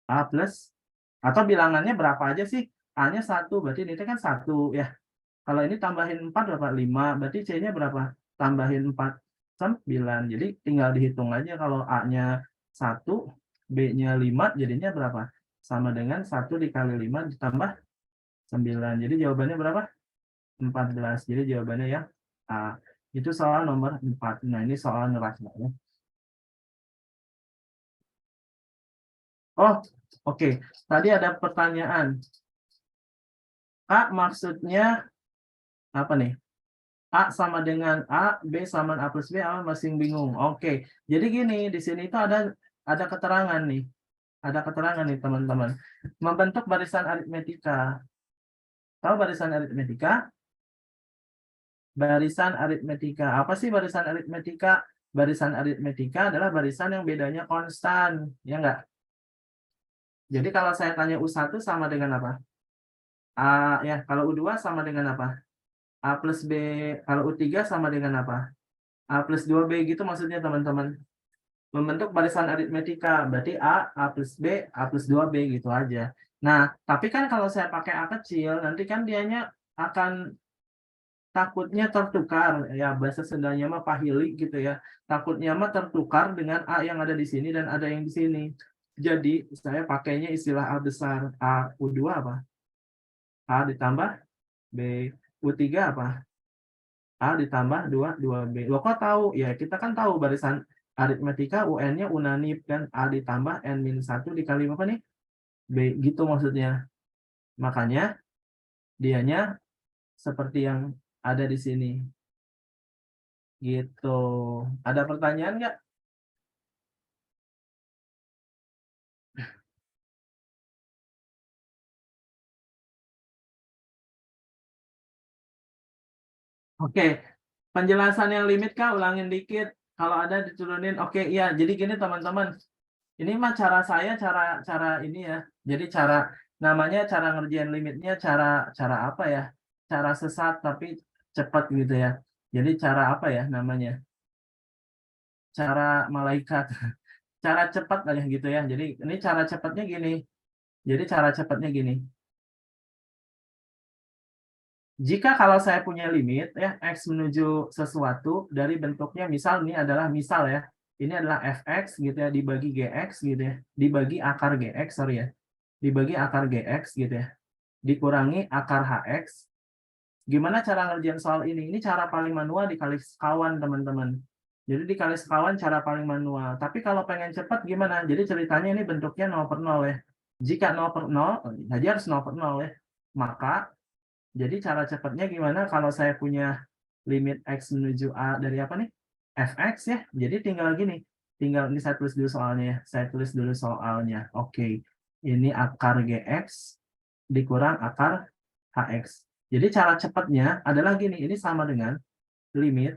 A plus, atau bilangannya berapa aja sih? A-nya 1, berarti ini kan 1 ya. Kalau ini tambahin 4 berapa? 5. Berarti C-nya berapa? Tambahin 4, 9. Jadi tinggal dihitung aja kalau A-nya 1, B-nya 5, jadinya berapa? Sama dengan 1 dikali 5 ditambah 9. Jadi jawabannya berapa? 14. Jadi jawabannya yang A. Itu soal nomor 4. Nah, ini soal ngerasa ya. Oh, oke. Tadi ada pertanyaan. A maksudnya apa nih? A sama dengan A, B sama A plus B, A masih bingung. Oke, jadi gini, di sini itu ada keterangan nih. Ada keterangan nih, teman-teman. Membentuk barisan aritmetika. Tahu barisan aritmetika? Barisan aritmetika. Apa sih barisan aritmetika? Barisan aritmetika adalah barisan yang bedanya konstan, ya enggak? Jadi kalau saya tanya U1 sama dengan apa? A ya, kalau U2 sama dengan apa? A plus B, kalau U3 sama dengan apa? A plus 2B gitu maksudnya teman-teman. Membentuk barisan aritmetika, berarti A plus B, A plus 2B gitu aja. Nah, tapi kan kalau saya pakai A kecil, nanti kan dianya akan takutnya tertukar, ya bahasa Sundanya mah pahili gitu ya. Takutnya mah tertukar dengan A yang ada di sini dan ada yang di sini. Jadi saya pakainya istilah A besar. A U2 apa? A ditambah B. U3 apa? A ditambah 2B. Lo kok tahu? Ya kita kan tahu barisan aritmetika UN-nya unanif kan. A ditambah N-1 dikali apa nih? B. Gitu maksudnya. Makanya dianya seperti yang ada di sini. Gitu. Ada pertanyaan nggak? Oke, penjelasan yang limit Kak, ulangin dikit. Kalau ada diturunin. Oke, iya. Jadi gini teman-teman. Ini mah cara saya, cara cara ini ya. Jadi namanya cara ngerjain limitnya cara cara apa ya? Cara sesat tapi cepat gitu ya. Jadi cara apa ya namanya? Cara malaikat. Cara cepat aja gitu ya. Jadi ini cara cepatnya gini. Jadi cara cepatnya gini. Jika kalau saya punya limit ya X menuju sesuatu dari bentuknya misal ini adalah misal ya. Ini adalah fx gitu ya dibagi gx gitu ya. Dibagi akar gx sorry ya. Dibagi akar gx gitu ya. Dikurangi akar hx. Gimana cara ngerjain soal ini? Ini cara paling manual dikali sekawan teman-teman. Jadi dikali sekawan cara paling manual. Tapi kalau pengen cepat gimana? Jadi ceritanya ini bentuknya 0/0 ya. Jika 0/0, jadi harus 0/0 ya. Maka jadi cara cepatnya gimana kalau saya punya limit X menuju A dari apa nih? Fx ya. Jadi tinggal gini. Tinggal ini saya tulis dulu soalnya ya. Saya tulis dulu soalnya. Oke. Ini akar Gx dikurang akar Hx. Jadi cara cepatnya adalah gini. Ini sama dengan limit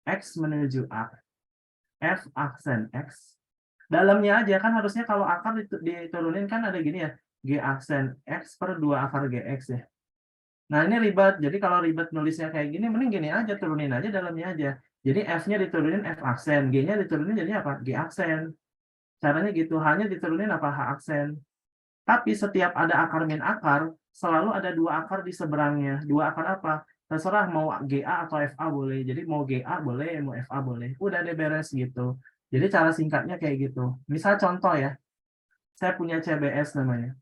X menuju A. F aksen X. Dalamnya aja kan harusnya kalau akar diturunin kan ada gini ya. G aksen X per 2 akar Gx ya. Nah, ini ribet. Jadi kalau ribet nulisnya kayak gini, mending gini aja, turunin aja dalamnya aja. Jadi F-nya diturunin F aksen, G-nya diturunin jadi apa? G aksen. Caranya gitu, hanya diturunin apa? H aksen. Tapi setiap ada akar min akar, selalu ada dua akar di seberangnya. Dua akar apa? Terserah mau GA atau FA boleh. Jadi mau GA boleh, mau FA boleh. Udah deh beres gitu. Jadi cara singkatnya kayak gitu. Misal contoh ya, saya punya CBS namanya.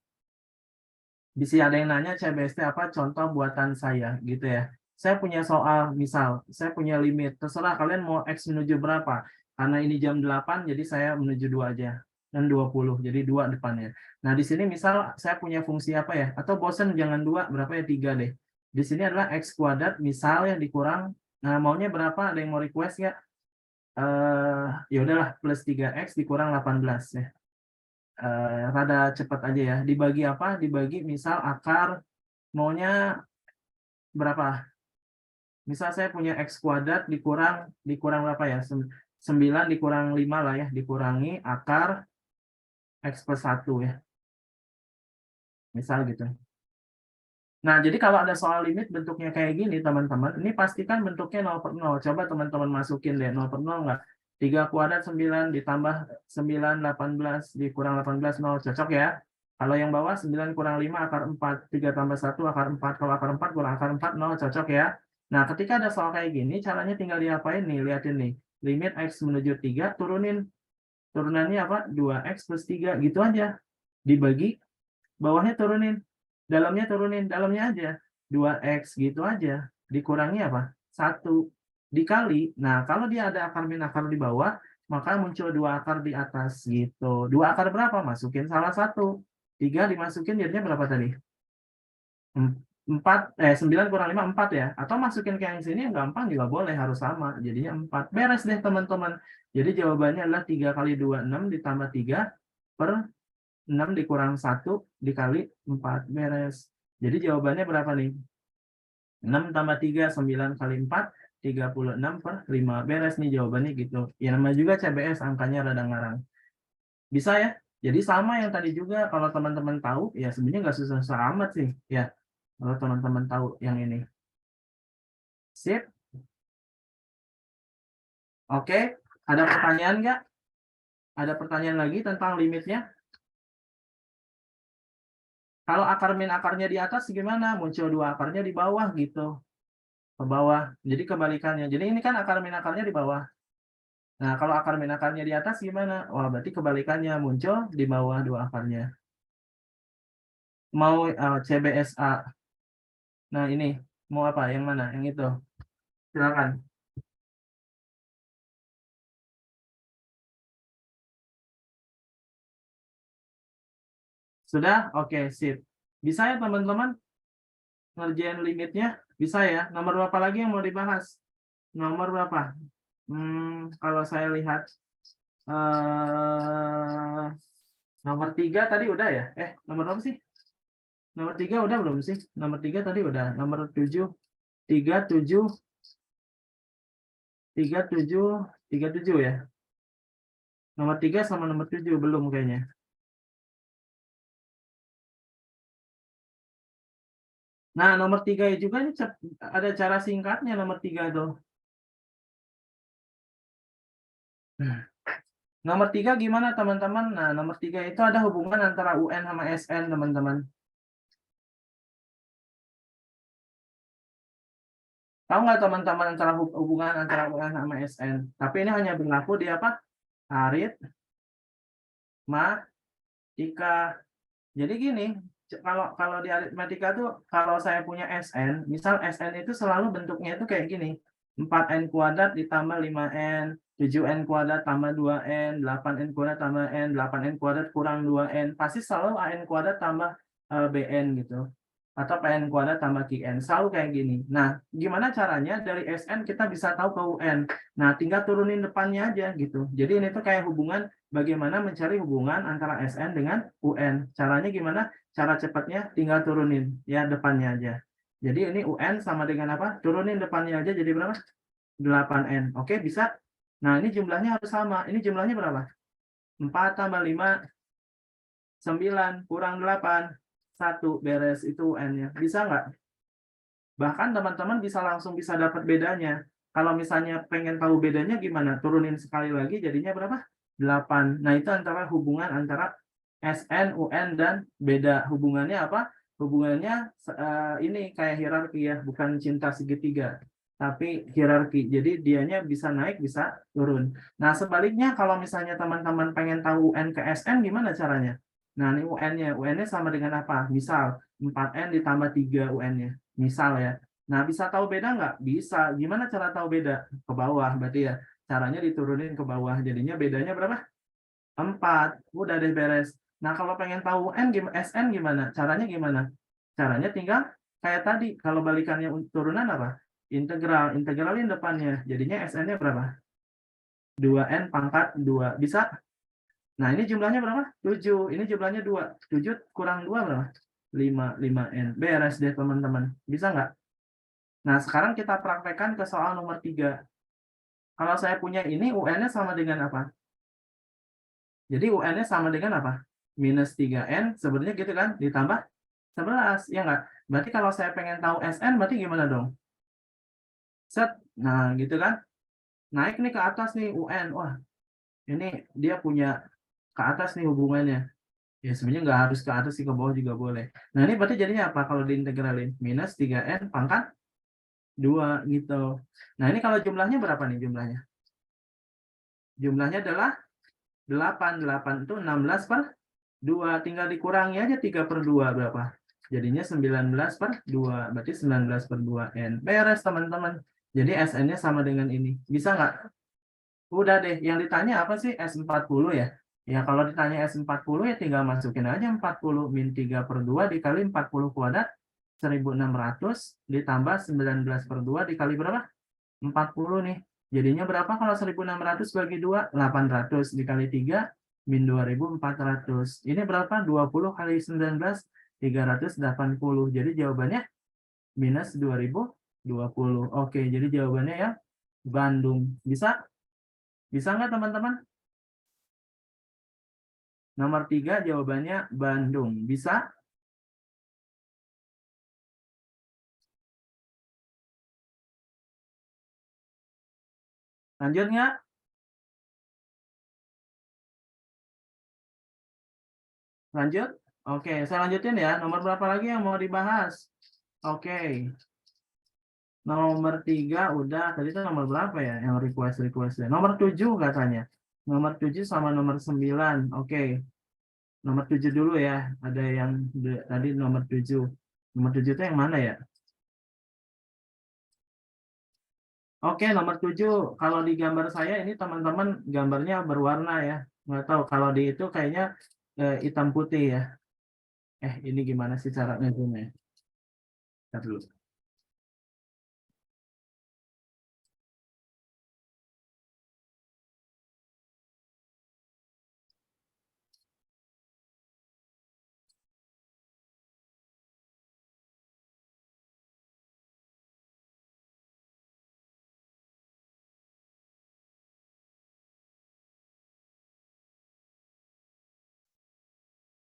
Bisa ada yang nanya CBST apa contoh buatan saya gitu ya. Saya punya soal misal, saya punya limit, terserah kalian mau X menuju berapa. Karena ini jam 8 jadi saya menuju 2 aja. Dan 20, jadi 2 depannya. Nah, di sini misal saya punya fungsi apa ya? Atau bosen jangan 2, berapa ya? 3 deh. Di sini adalah X kuadrat misal ya dikurang. Nah, maunya berapa? Ada yang mau request ya? Ya udahlah plus 3X dikurang 18 ya. Rada cepat aja ya. Dibagi apa? Dibagi misal akar maunya berapa? Misal saya punya X kuadrat dikurang berapa ya? 9 dikurang 5 lah ya, dikurangi akar X plus 1 ya. Misal gitu. Nah, jadi kalau ada soal limit bentuknya kayak gini, teman-teman, ini pastikan bentuknya 0/0. Coba teman-teman masukin deh, 0/0 enggak? 3 kuadrat 9 ditambah 9, 18 dikurang 18, 0. Cocok ya? Kalau yang bawah 9 kurang 5 akar 4, 3 tambah 1 akar 4. Kalau akar 4 kurang akar 4, 0. Cocok ya? Nah, ketika ada soal kayak gini, caranya tinggal diapain nih? Lihatin nih. Limit X menuju 3, turunin. Turunannya apa? 2X plus 3. Gitu aja. Dibagi bawahnya turunin, dalamnya aja 2x gitu aja, dikurangi apa? 1 dikali. Nah, kalau dia ada akar min akar di bawah, maka muncul 2 akar di atas gitu. 2 akar berapa? Masukin salah satu. 3 dimasukin jadinya berapa tadi? 9 kurang 5 4 ya. Atau masukin ke yang sini yang gampang juga boleh, harus sama. Jadinya 4. Beres deh teman-teman. Jadi jawabannya adalah 3 kali 2 6 ditambah 3 per 6 dikurang 1 dikali 4. Beres. Jadi jawabannya berapa nih? 6 tambah 3, 9 kali 4, 36 per 5. Beres nih jawabannya gitu. Ya namanya juga CBS, angkanya rada ngarang. Bisa ya? Jadi sama yang tadi juga, kalau teman-teman tahu, ya sebenarnya nggak susah-susah amat sih. Ya, kalau teman-teman tahu yang ini. Sip? Oke. Ada pertanyaan nggak? Ada pertanyaan lagi tentang limitnya? Kalau akar min akarnya di atas gimana? Muncul 2 akarnya di bawah gitu. Ke bawah. Jadi kebalikannya. Jadi ini kan akar min akarnya di bawah. Nah, kalau akar min akarnya di atas gimana? Wah, berarti kebalikannya muncul di bawah 2 akarnya. Mau CBSA. Nah, ini mau apa? Yang mana? Yang itu. Silakan. Sudah? Oke, sip. Bisa ya teman-teman? ngerjain limitnya? Bisa ya. Nomor berapa lagi yang mau dibahas? Nomor berapa? Kalau saya lihat nomor 3 tadi udah ya? Nomor berapa sih? Nomor 3 udah belum sih? Nomor 3 tadi udah. Nomor 7, 3, 7, 3, 7, 3, 7 ya? Nomor 3 sama nomor 7 belum kayaknya. Nah, nomor 3 juga ini ada cara singkatnya nomor 3 tuh. Nomor 3 gimana teman-teman? Nah, nomor 3 itu ada hubungan antara UN sama SN, teman-teman. Tahu nggak teman-teman antara hubungan antara UN sama SN? Tapi ini hanya berlaku di apa? Aritmatika. Jadi gini, kalau kalau di aritmatika tuh kalau saya punya SN, misal SN itu selalu bentuknya itu kayak gini. 4n kuadrat ditambah 5n, 7n kuadrat tambah 2n, 8n kuadrat tambah n, 8n kuadrat kurang 2n. Pasti selalu an kuadrat tambah bn gitu. Atau pn kuadrat tambah qn. Selalu kayak gini. Nah, gimana caranya dari SN kita bisa tahu ke UN? Nah, tinggal turunin depannya aja gitu. Jadi ini tuh kayak hubungan bagaimana mencari hubungan antara SN dengan UN. Caranya gimana? Cara cepatnya tinggal turunin ya depannya aja. Jadi ini UN sama dengan apa? Turunin depannya aja jadi berapa? 8N. Oke, bisa? Nah, ini jumlahnya harus sama. Ini jumlahnya berapa? 4 tambah 5, 9 kurang 8, 1 beres itu UN-nya. Bisa nggak? Bahkan teman-teman bisa langsung bisa dapat bedanya. Kalau misalnya pengen tahu bedanya gimana? Turunin sekali lagi jadinya berapa? 8. Nah, itu antara hubungan antara SN, UN, dan beda. Hubungannya apa? Hubungannya ini kayak hierarki ya, bukan cinta segitiga. Tapi hierarki. Jadi dianya bisa naik, bisa turun. Nah, sebaliknya kalau misalnya teman-teman pengen tahu UN ke SN gimana caranya? Nah, ini UN-nya. UN-nya sama dengan apa? Misal 4N ditambah 3 UN-nya. Misal ya. Nah, bisa tahu beda nggak? Bisa. Gimana cara tahu beda? Ke bawah berarti ya. Caranya diturunin ke bawah. Jadinya bedanya berapa? 4. Udah deh beres. Nah, kalau pengen tahu SN gimana? Caranya gimana? Caranya tinggal kayak tadi. Kalau balikannya turunan apa? Integral. Integralin depannya. Jadinya SN-nya berapa? 2N pangkat 2. Bisa? Nah, ini jumlahnya berapa? 7. Ini jumlahnya 2. 7 kurang 2 berapa? 5N. Beres deh teman-teman. Bisa nggak? Nah, sekarang kita praktekkan ke soal nomor 3. Kalau saya punya ini, UN-nya sama dengan apa? Jadi UN-nya sama dengan apa? Minus 3N, sebenarnya gitu kan? Ditambah 11, ya nggak? Berarti kalau saya pengen tahu SN, berarti gimana dong? Set. Nah, gitu kan? Naik nih ke atas nih UN. Wah, ini dia punya ke atas nih hubungannya. Ya sebenarnya nggak harus ke atas sih, ke bawah juga boleh. Nah, ini berarti jadinya apa kalau diintegralin? Minus 3N pangkat 2 gitu. Nah, ini kalau jumlahnya berapa nih jumlahnya? Jumlahnya adalah 8. 8 itu 16 per 2. Tinggal dikurangi aja 3 per 2 berapa? Jadinya 19 per 2. Berarti 19 per 2N. Beres teman-teman. Jadi SN-nya sama dengan ini. Bisa nggak? Udah deh. Yang ditanya apa sih? S40 ya? Ya kalau ditanya S40 ya tinggal masukin aja 40. Min 3 per 2 dikali 40 kuadrat. 1600 ditambah 19 per 2 dikali berapa? 40 nih. Jadinya berapa kalau 1600 bagi 2? 800 dikali 3 min 2400. Ini berapa? 20 kali 19 380. Jadi jawabannya minus 2020. Oke, jadi jawabannya ya Bandung. Bisa? Bisa nggak teman-teman? Nomor 3 jawabannya Bandung. Bisa? Lanjut nggak? Lanjut? Oke, saya lanjutin ya. Nomor berapa lagi yang mau dibahas? Oke. Nomor 3 udah. Tadi itu nomor berapa ya yang request ya? Nomor 7 katanya. Nomor 7 sama nomor 9. Oke. Nomor 7 dulu ya. Ada yang tadi nomor 7. Nomor 7 itu yang mana ya? Oke, nomor 7. Kalau di gambar saya ini teman-teman gambarnya berwarna ya. Nggak tahu. Kalau di itu kayaknya hitam putih ya. Ini gimana sih caranya zoomnya? Lihat dulu.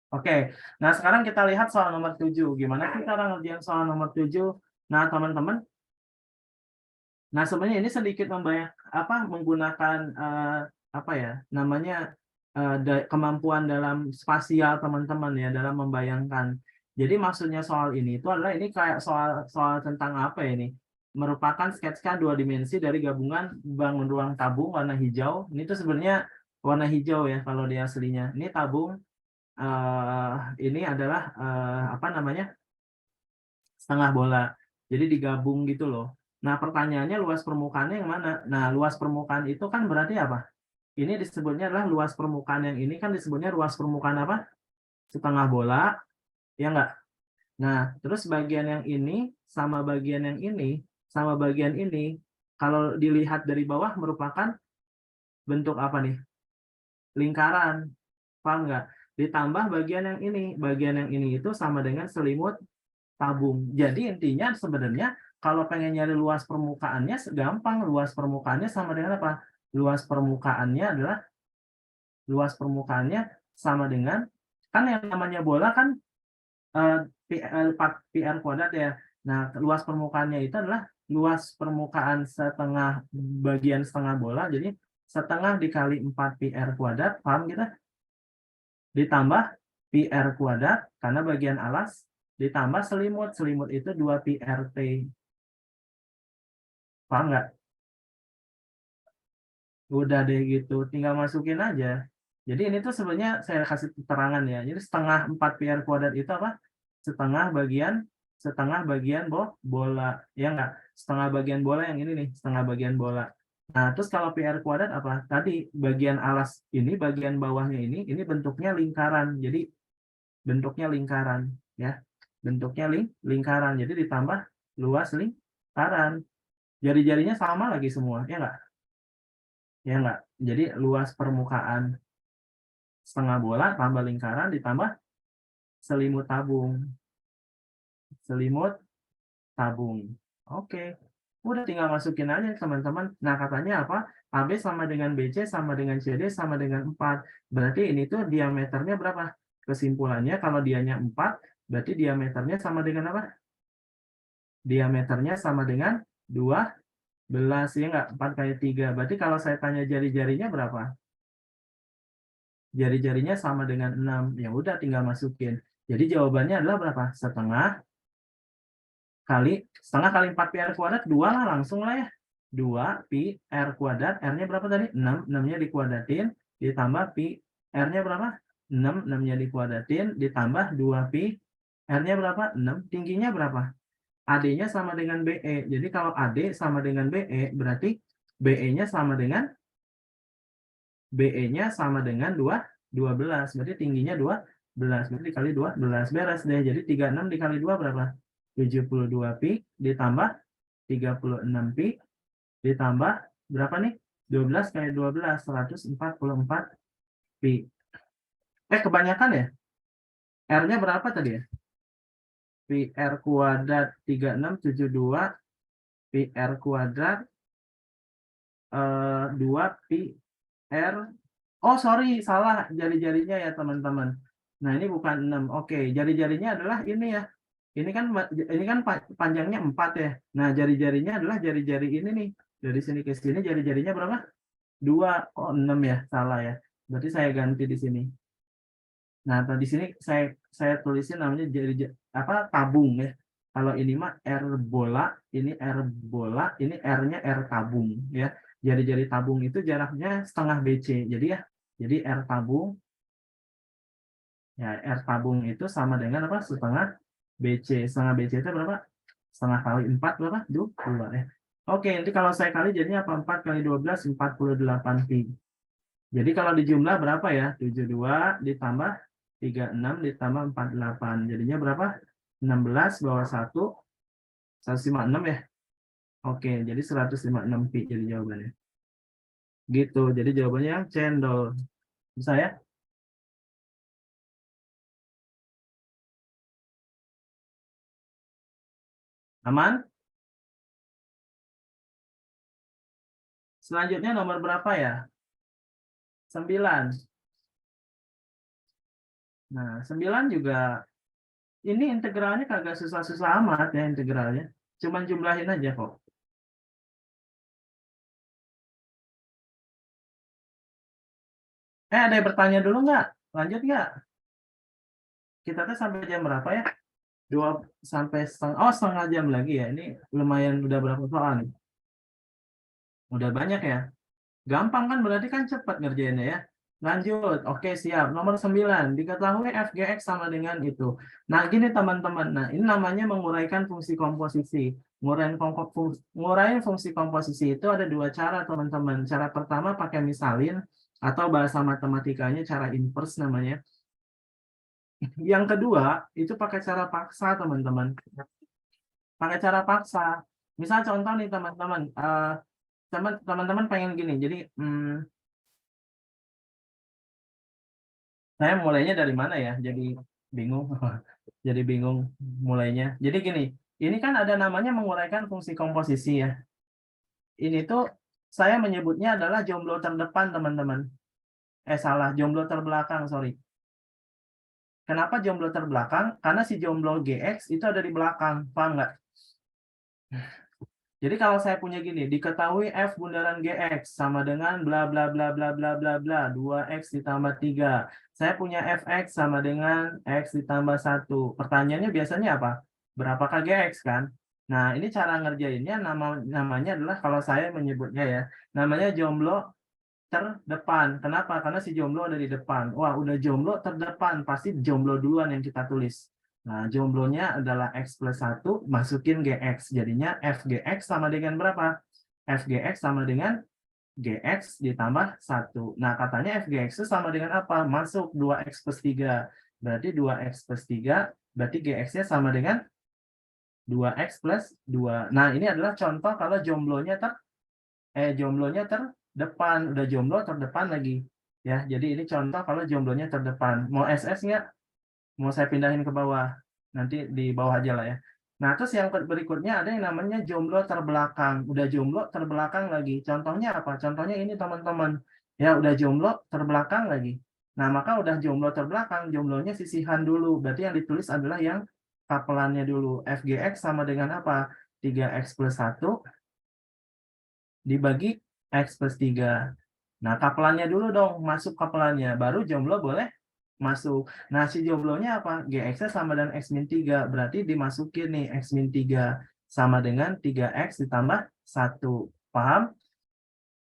Oke, nah sekarang kita lihat soal nomor 7. Gimana sih cara ngerjain soal nomor 7? Nah, teman-teman, nah sebenarnya ini sedikit menggunakan apa ya namanya kemampuan dalam spasial teman-teman ya dalam membayangkan. Jadi maksudnya soal ini itu adalah ini kayak soal tentang apa ya ini? Merupakan sketsa 2 dimensi dari gabungan bangun ruang tabung warna hijau. Ini tuh sebenarnya warna hijau ya kalau di aslinya. Ini tabung ini adalah apa namanya? Setengah bola. Jadi digabung gitu loh. Nah, pertanyaannya luas permukaannya yang mana? Nah, luas permukaan itu kan berarti apa? Ini disebutnya adalah luas permukaan yang ini kan disebutnya luas permukaan apa? Setengah bola, ya enggak? Nah, terus bagian yang ini sama bagian yang ini sama bagian ini kalau dilihat dari bawah merupakan bentuk apa nih? Lingkaran. Paham nggak? Ditambah bagian yang ini itu sama dengan selimut tabung. Jadi intinya sebenarnya kalau pengen nyari luas permukaannya gampang, luas permukaannya sama dengan apa? Luas permukaannya adalah luas permukaannya sama dengan kan yang namanya bola kan PR kuadrat ya. Nah, luas permukaannya itu adalah luas permukaan bagian setengah bola. Jadi setengah dikali 4 PR kuadrat, paham kita? Ditambah PR kuadrat karena bagian alas ditambah selimut. Selimut itu 2 PRT. Paham nggak? Udah deh gitu, tinggal masukin aja. Jadi ini tuh sebenarnya saya kasih keterangan ya. Jadi setengah 4 PR kuadrat itu apa? Setengah bagian bola. Ya nggak? Setengah bagian bola yang ini nih, setengah bagian bola. Nah, terus kalau PR kuadrat apa? Tadi bagian alas ini, bagian bawahnya ini bentuknya lingkaran. Jadi bentuknya lingkaran ya. Bentuknya lingkaran. Jadi ditambah luas lingkaran. Jari-jarinya sama lagi semua, ya nggak? Ya nggak? Jadi luas permukaan setengah bola tambah lingkaran ditambah selimut tabung. Selimut tabung. Oke. Udah tinggal masukin aja teman-teman. Nah, katanya apa? AB sama dengan BC sama dengan CD sama dengan 4. Berarti ini tuh diameternya berapa? Kesimpulannya kalau dianya 4, berarti diameternya sama dengan apa? Diameternya sama dengan 12 ya nggak? 4 kali 3. Berarti kalau saya tanya jari-jarinya berapa? Jari-jarinya sama dengan 6. Ya udah tinggal masukin. Jadi jawabannya adalah berapa? Setengah kali 4 pi r kuadrat 2 lah langsung lah ya. 2 pi r kuadrat, R-nya berapa tadi? 6, 6-nya dikuadratin ditambah pi R-nya berapa? 6, 6-nya dikuadratin ditambah 2 pi R-nya berapa? 6, tingginya berapa? AD-nya sama dengan BE. Jadi kalau AD sama dengan BE berarti BE-nya sama dengan 12. Berarti tingginya 12. Berarti dikali 12 beres deh. Jadi 36 dikali 2 berapa? 72 pi ditambah 36 pi ditambah berapa nih? 12 kali 12 144 pi. Kebanyakan ya? R-nya berapa tadi ya? Pi R kuadrat 3672 pi R kuadrat 2 pi R. Oh, sorry, salah jari-jarinya ya, teman-teman. Nah, ini bukan 6. Oke, jari-jarinya adalah ini ya. Ini kan panjangnya 4 ya. Nah, jari-jarinya adalah jari-jari ini nih. Dari sini ke sini jari-jarinya berapa? 2. Oh, 6 ya, salah ya. Berarti saya ganti di sini. Nah, di sini saya tulisin namanya tabung ya. Kalau ini mah R bola, ini R bola, ini R-nya R tabung ya. Jari-jari tabung itu jaraknya setengah BC. Jadi R tabung ya, R tabung itu sama dengan apa? Setengah BC. Setengah BC itu berapa? Setengah kali 4 berapa? 2 ya. Oke, nanti kalau saya kali jadinya apa? 4 kali 12 48 pi. Jadi kalau dijumlah berapa ya? 72 ditambah 36 ditambah 48. Jadinya berapa? 16 bawah 1 156 ya. Oke, jadi 156 pi jadi jawabannya. Gitu, jadi jawabannya yang cendol. Bisa ya? Aman? Selanjutnya nomor berapa ya? 9. Nah, 9 juga ini integralnya kagak susah-susah amat ya integralnya. Cuman jumlahin aja kok. Ada yang bertanya dulu nggak? Lanjut nggak? Kita tuh sampai jam berapa ya? 2 sampai setengah jam lagi ya. Ini lumayan udah berapa soal nih? Udah banyak ya? Gampang kan berarti kan cepat ngerjainnya ya. Lanjut. Oke, siap. Nomor 9. Diketahui FGX sama dengan itu. Nah, gini teman-teman. Nah, ini namanya menguraikan fungsi komposisi. Ngurain fungsi komposisi itu ada dua cara, teman-teman. Cara pertama pakai misalin atau bahasa matematikanya cara inverse namanya. Yang kedua, itu pakai cara paksa, teman-teman. Pakai cara paksa. Misal contoh nih, teman-teman. Teman-teman pengen gini. Jadi, saya mulainya dari mana ya? Jadi bingung. Jadi bingung mulainya. Jadi gini, ini kan ada namanya menguraikan fungsi komposisi ya. Ini tuh saya menyebutnya adalah jomblo terdepan, teman-teman. Salah, jomblo terbelakang, sorry. Kenapa jomblo terbelakang? Karena si jomblo GX itu ada di belakang, paham nggak? Jadi kalau saya punya gini, diketahui F bundaran GX sama dengan bla bla bla bla bla bla bla 2X ditambah 3. Saya punya Fx sama dengan X ditambah 1. Pertanyaannya biasanya apa? Berapakah GX kan? Nah, ini cara ngerjainnya namanya adalah kalau saya menyebutnya ya, namanya jomblo terdepan. Kenapa? Karena si jomblo ada di depan. Wah, udah jomblo terdepan, pasti jomblo duluan yang kita tulis. Nah, jomblonya adalah X plus 1, masukin GX. Jadinya FGX sama dengan berapa? FGX sama dengan GX ditambah 1. Nah, katanya FGX itu sama dengan apa? Masuk 2X plus 3. Berarti 2X plus 3, berarti GX-nya sama dengan 2X plus 2. Nah, ini adalah contoh kalau jomblonya terdepan, udah jomblo terdepan lagi. Ya, jadi ini contoh kalau jomblonya terdepan. Mau SS nggak? Mau saya pindahin ke bawah? Nanti di bawah aja lah ya. Nah, terus yang berikutnya ada yang namanya jomblo terbelakang. Udah jomblo terbelakang lagi. Contohnya apa? Contohnya ini teman-teman. Ya, udah jomblo terbelakang lagi. Nah, maka udah jomblo terbelakang, jomblonya sisihan dulu. Berarti yang ditulis adalah yang kapelannya dulu. FGX sama dengan apa? 3X plus 1 dibagi X plus 3. Nah, kapelannya dulu dong, masuk kapelannya. Baru jomblo boleh masuk. Nah, si jomblonya apa? GX-nya sama dengan X min 3. Berarti dimasukin nih X min 3 sama dengan 3X ditambah 1. Paham?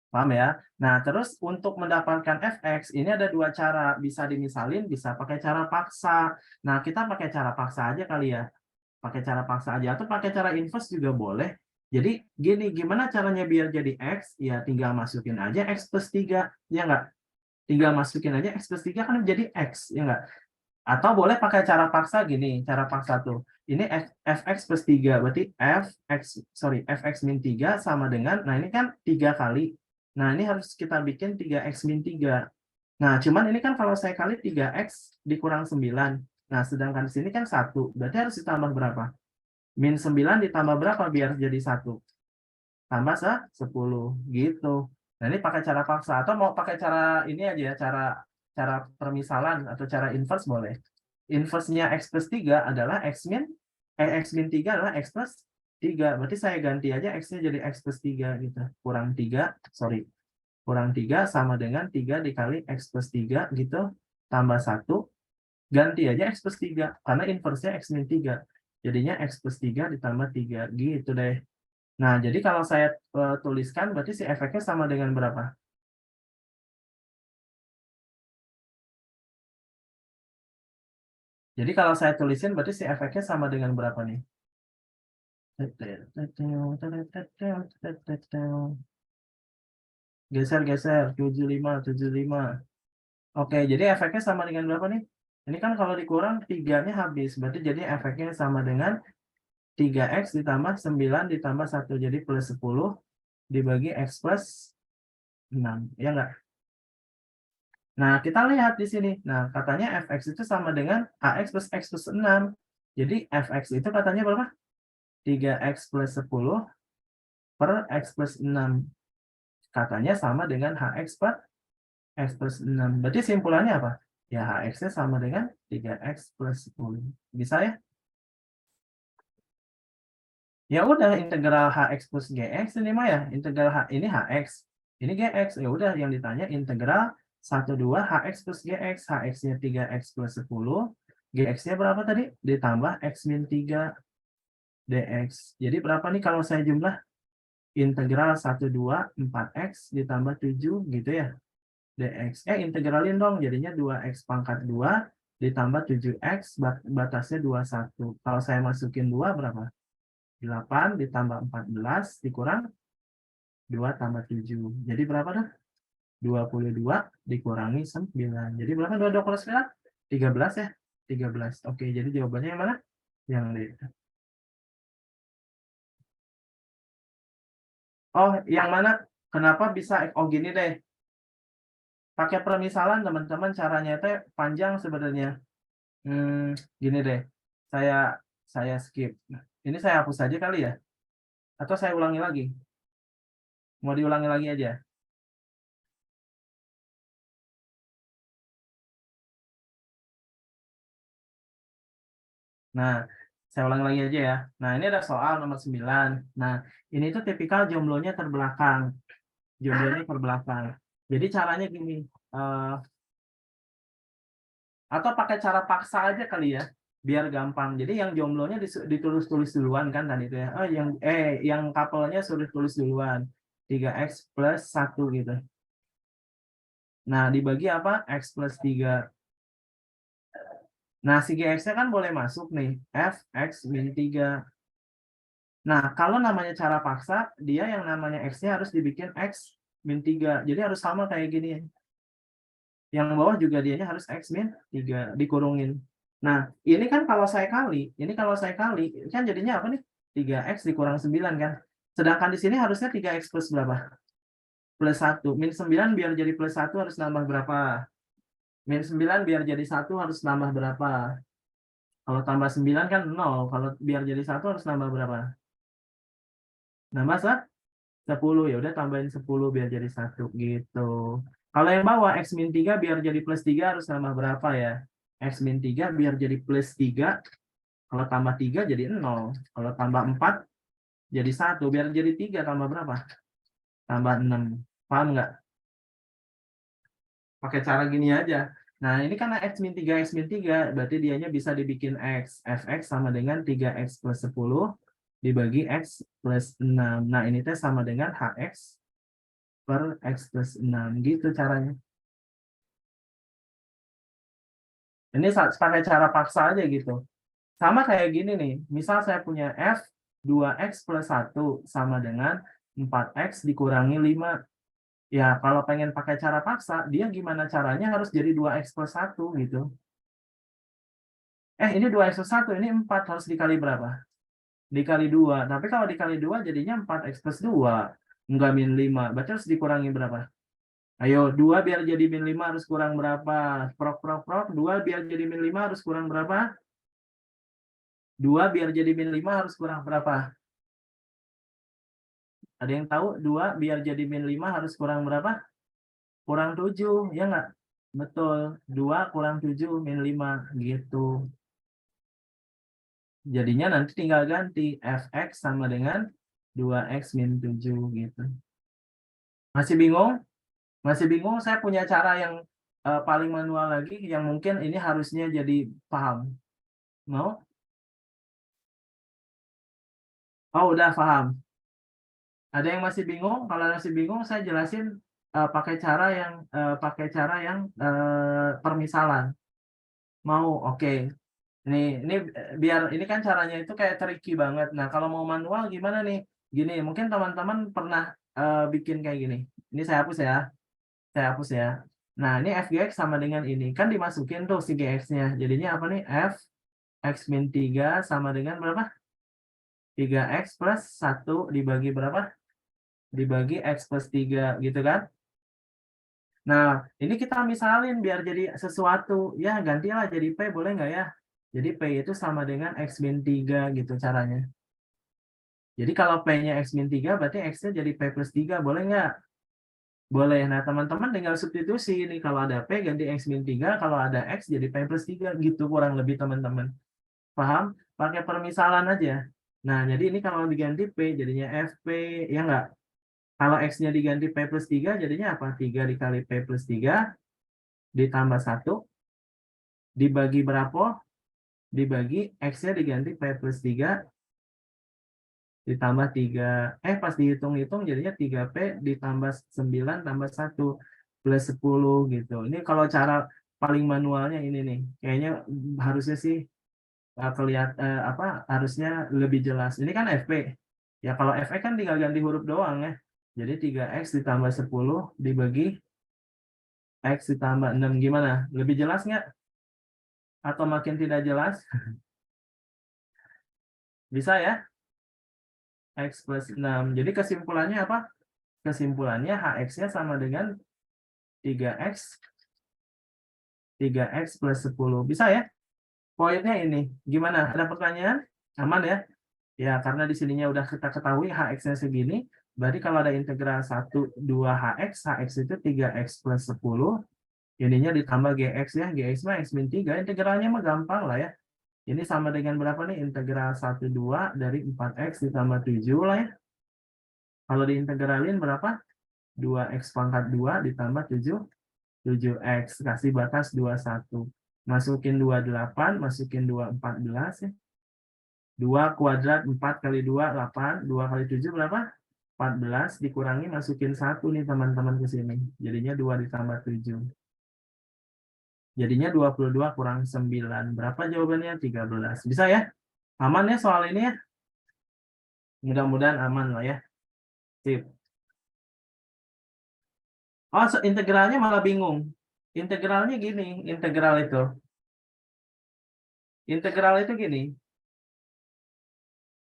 Paham ya? Nah, terus untuk mendapatkan Fx, ini ada dua cara. Bisa dimisalin, bisa pakai cara paksa. Nah, kita pakai cara paksa aja kali ya. Pakai cara paksa aja. Atau pakai cara inverse juga boleh. Jadi, gini, gimana caranya biar jadi X? Ya, tinggal masukin aja X plus 3. Ya nggak? Tinggal masukin aja X plus 3 kan jadi X. Ya nggak? Atau boleh pakai cara paksa gini, cara paksa tuh. Ini fx plus 3, berarti fx min 3 sama dengan, nah ini kan 3 kali. Nah, ini harus kita bikin 3x min 3. Nah, cuman ini kan kalau saya kali 3x dikurang 9. Nah, sedangkan di sini kan 1. Berarti harus ditambah berapa? Min 9 ditambah berapa biar jadi 1? Tambah 10 gitu. Nah, ini pakai cara paksa atau mau pakai cara ini aja ya, cara cara permisalan atau cara inverse boleh. Inverse-nya X plus 3 adalah X min 3 adalah X plus 3. Berarti saya ganti aja X-nya jadi X plus 3 gitu. Kurang 3 sama dengan 3 dikali X plus 3 gitu. Tambah 1. Ganti aja X plus 3. Karena inverse-nya X min 3. Jadinya X plus 3 ditambah 3. Gitu deh. Nah, jadi kalau saya tuliskan berarti si efeknya sama dengan berapa? Jadi kalau saya tulisin berarti si efeknya sama dengan berapa nih? Geser, 75. Oke, jadi efeknya sama dengan berapa nih? Ini kan kalau dikurang 3-nya habis, berarti jadi efeknya sama dengan 3x ditambah 9 ditambah 1. Jadi plus 10 dibagi x plus 6. Ya enggak? Nah, kita lihat di sini. Nah, katanya fx itu sama dengan ax plus x plus 6. Jadi fx itu katanya berapa? 3x plus 10 per x plus 6. Katanya sama dengan hx per x plus 6. Berarti simpulannya apa? Ya, hx-nya sama dengan 3x plus 10. Bisa ya? Ya udah, integral hx plus gx ini mah ya. Integral h ini hx. Ini gx. Ya udah, yang ditanya integral 12 hx plus gx. Hx-nya 3x plus 10. Gx-nya berapa tadi? Ditambah x min 3 dx. Jadi berapa nih kalau saya jumlah? Integral 12 4x ditambah 7 gitu ya. Dx. Integralin dong, jadinya 2x pangkat 2 ditambah 7x, batasnya 21. Kalau saya masukin 2 berapa? 8 ditambah 14 dikurang 2 tambah 7. Jadi berapa dah? 22 dikurangi 9. Jadi berapa 22 kurang 9? 13 ya? 13. Oke, jadi jawabannya yang mana? Yang D. Oh, yang mana? Kenapa bisa? Oh, gini deh. Pakai permisalan teman-teman, caranya itu panjang sebenarnya. Gini deh. Saya skip. Ini saya hapus saja kali ya? Atau saya ulangi lagi? Mau diulangi lagi aja? Nah, saya ulangi lagi aja ya. Nah, ini ada soal nomor 9. Nah, ini tuh tipikal jomblonya terbelakang. Jomblonya terbelakang. Jadi caranya gini, atau pakai cara paksa aja kali ya, biar gampang. Jadi yang jomblonya ditulis-tulis duluan kan tadi itu ya. Oh, yang couple-nya suruh tulis duluan. 3x plus 1 gitu. Nah, dibagi apa? X plus 3. Nah, si gx-nya kan boleh masuk nih. Fx min 3. Nah, kalau namanya cara paksa, dia yang namanya x-nya harus dibikin x min 3. Jadi harus sama kayak gini. Yang bawah juga dianya harus x min 3 dikurungin. Nah, ini kan kalau saya kali, kan jadinya apa nih? 3x dikurang 9 kan. Sedangkan di sini harusnya 3x plus berapa? Plus 1. Min 9 biar jadi plus 1 harus nambah berapa? Min 9 biar jadi 1 harus nambah berapa? Kalau tambah 9 kan 0. Kalau biar jadi 1 harus nambah berapa? Nambah 10. Ya udah tambahin 10 biar jadi 1 gitu. Kalau yang bawah x min 3 biar jadi plus 3 harus nambah berapa ya? X min 3 biar jadi plus 3. Kalau tambah 3 jadi 0. Kalau tambah 4 jadi 1. Biar jadi 3 tambah berapa? Tambah 6. Paham nggak? Pakai cara gini aja. Nah, ini karena x min 3, x min 3, berarti dianya bisa dibikin x. Fx sama dengan 3x plus 10 dibagi x plus 6. Nah, ini teh sama dengan hx per x plus 6. Gitu caranya. Ini pakai cara paksa aja gitu. Sama kayak gini nih. Misal saya punya f 2x plus 1 sama dengan 4x dikurangi 5. Ya, kalau pengen pakai cara paksa, dia gimana caranya harus jadi 2x plus 1 gitu. Ini 2x plus 1, ini 4 harus dikali berapa? Dikali 2. Tapi kalau dikali 2 jadinya 4x plus 2. Enggak min 5. Berarti harus dikurangi berapa? Ayo, 2 biar jadi min 5 harus kurang berapa? Prok, prok, prok. 2 biar jadi min 5 harus kurang berapa? 2 biar jadi min 5 harus kurang berapa? Ada yang tahu? 2 biar jadi min 5 harus kurang berapa? Kurang 7, ya nggak? Betul. 2 kurang 7 min 5 gitu. Jadinya nanti tinggal ganti fx sama dengan 2x min 7 gitu. Masih bingung? Masih bingung? Saya punya cara yang paling manual lagi yang mungkin ini harusnya jadi paham. Mau? Oh, udah paham. Ada yang masih bingung? Kalau masih bingung saya jelasin pakai cara yang permisalan. Mau? Oke. Ini biar ini kan caranya itu kayak tricky banget. Nah, kalau mau manual gimana nih? Gini, mungkin teman-teman pernah bikin kayak gini. Ini saya hapus ya. Saya hapus ya. Nah, ini fgx sama dengan ini. Kan dimasukin tuh si gx-nya. Jadinya apa nih? F x min 3 sama dengan berapa? 3x plus 1 dibagi berapa? Dibagi x plus 3, gitu kan? Nah, ini kita misalin biar jadi sesuatu. Ya, gantilah jadi P, boleh nggak ya? Jadi P itu sama dengan X min 3, gitu caranya. Jadi kalau P-nya X min 3, berarti X-nya jadi P plus 3, boleh nggak? Boleh. Nah, teman-teman tinggal substitusi. Ini kalau ada P, ganti X min 3. Kalau ada X, jadi P plus 3. Gitu kurang lebih, teman-teman. Paham? Pakai permisalan aja. Nah, jadi ini kalau diganti P, jadinya FP, ya nggak? Kalau X-nya diganti P plus 3, jadinya apa? 3 dikali P plus 3, ditambah 1, dibagi berapa? Dibagi X-nya diganti P plus 3, ditambah 3. Pas dihitung-hitung jadinya 3P ditambah 9 tambah 1, plus 10, gitu. Ini kalau cara paling manualnya ini nih. Kayaknya harusnya sih harusnya lebih jelas. Ini kan FP. Ya kalau FE kan tinggal ganti huruf doang ya. Jadi 3X ditambah 10 dibagi X ditambah 6. Gimana? Lebih jelas nggak? Atau makin tidak jelas? Bisa ya? X plus 6. Jadi kesimpulannya apa? Kesimpulannya HX-nya sama dengan 3X plus 10. Bisa ya? Poinnya ini. Gimana? Ada pertanyaan? Aman ya? Ya, karena di sininya udah kita ketahui HX-nya segini, berarti kalau ada integral 1, 2 HX, HX itu 3X plus 10, ininya ditambah GX ya, GX mah X min 3, integralnya mah gampang lah ya. Ini sama dengan berapa nih? Integral 1, 2 dari 4X ditambah 7 lah ya. Kalau diintegralin berapa? 2X pangkat 2 ditambah 7, 7X, kasih batas 21. Masukin 28, masukin 2, 14 ya. 2 kuadrat 4 kali 2 8, 2 kali 7 berapa? 14, dikurangi masukin 1 nih teman-teman ke sini. Jadinya 2 ditambah 7. Jadinya 22 kurang 9. Berapa jawabannya? 13. Bisa ya? Aman ya soal ini ya? Mudah-mudahan aman lah ya. Sip. Oh, integralnya malah bingung. Integralnya gini, integral itu. Integral itu gini.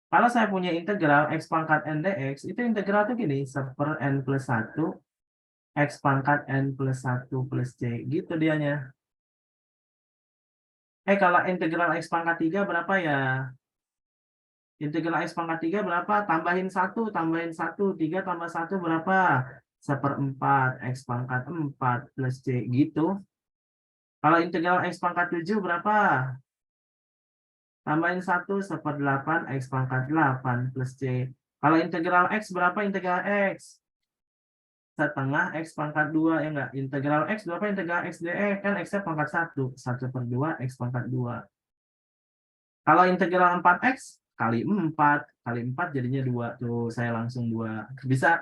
Kalau saya punya integral X pangkat N dx, itu integral itu gini, 1 N plus 1 X pangkat N plus 1 plus C. Gitu dianya. Kalau integral X pangkat 3 berapa ya? Integral X pangkat 3 berapa? Tambahin 1, tambahin 1. 3 tambah 1 berapa? 1/4 X pangkat 4 plus C. Gitu. Kalau integral X pangkat 7 berapa? Tambahin 1, 1/8 X pangkat 8 plus C. Kalau integral X berapa integral X? Setengah X pangkat 2, ya enggak? Integral X berapa integral X dx? Kan X-nya pangkat 1. 1/2 X pangkat 2. Kalau integral 4X, kali 4. Kali 4 jadinya 2. Tuh, saya langsung 2. Bisa?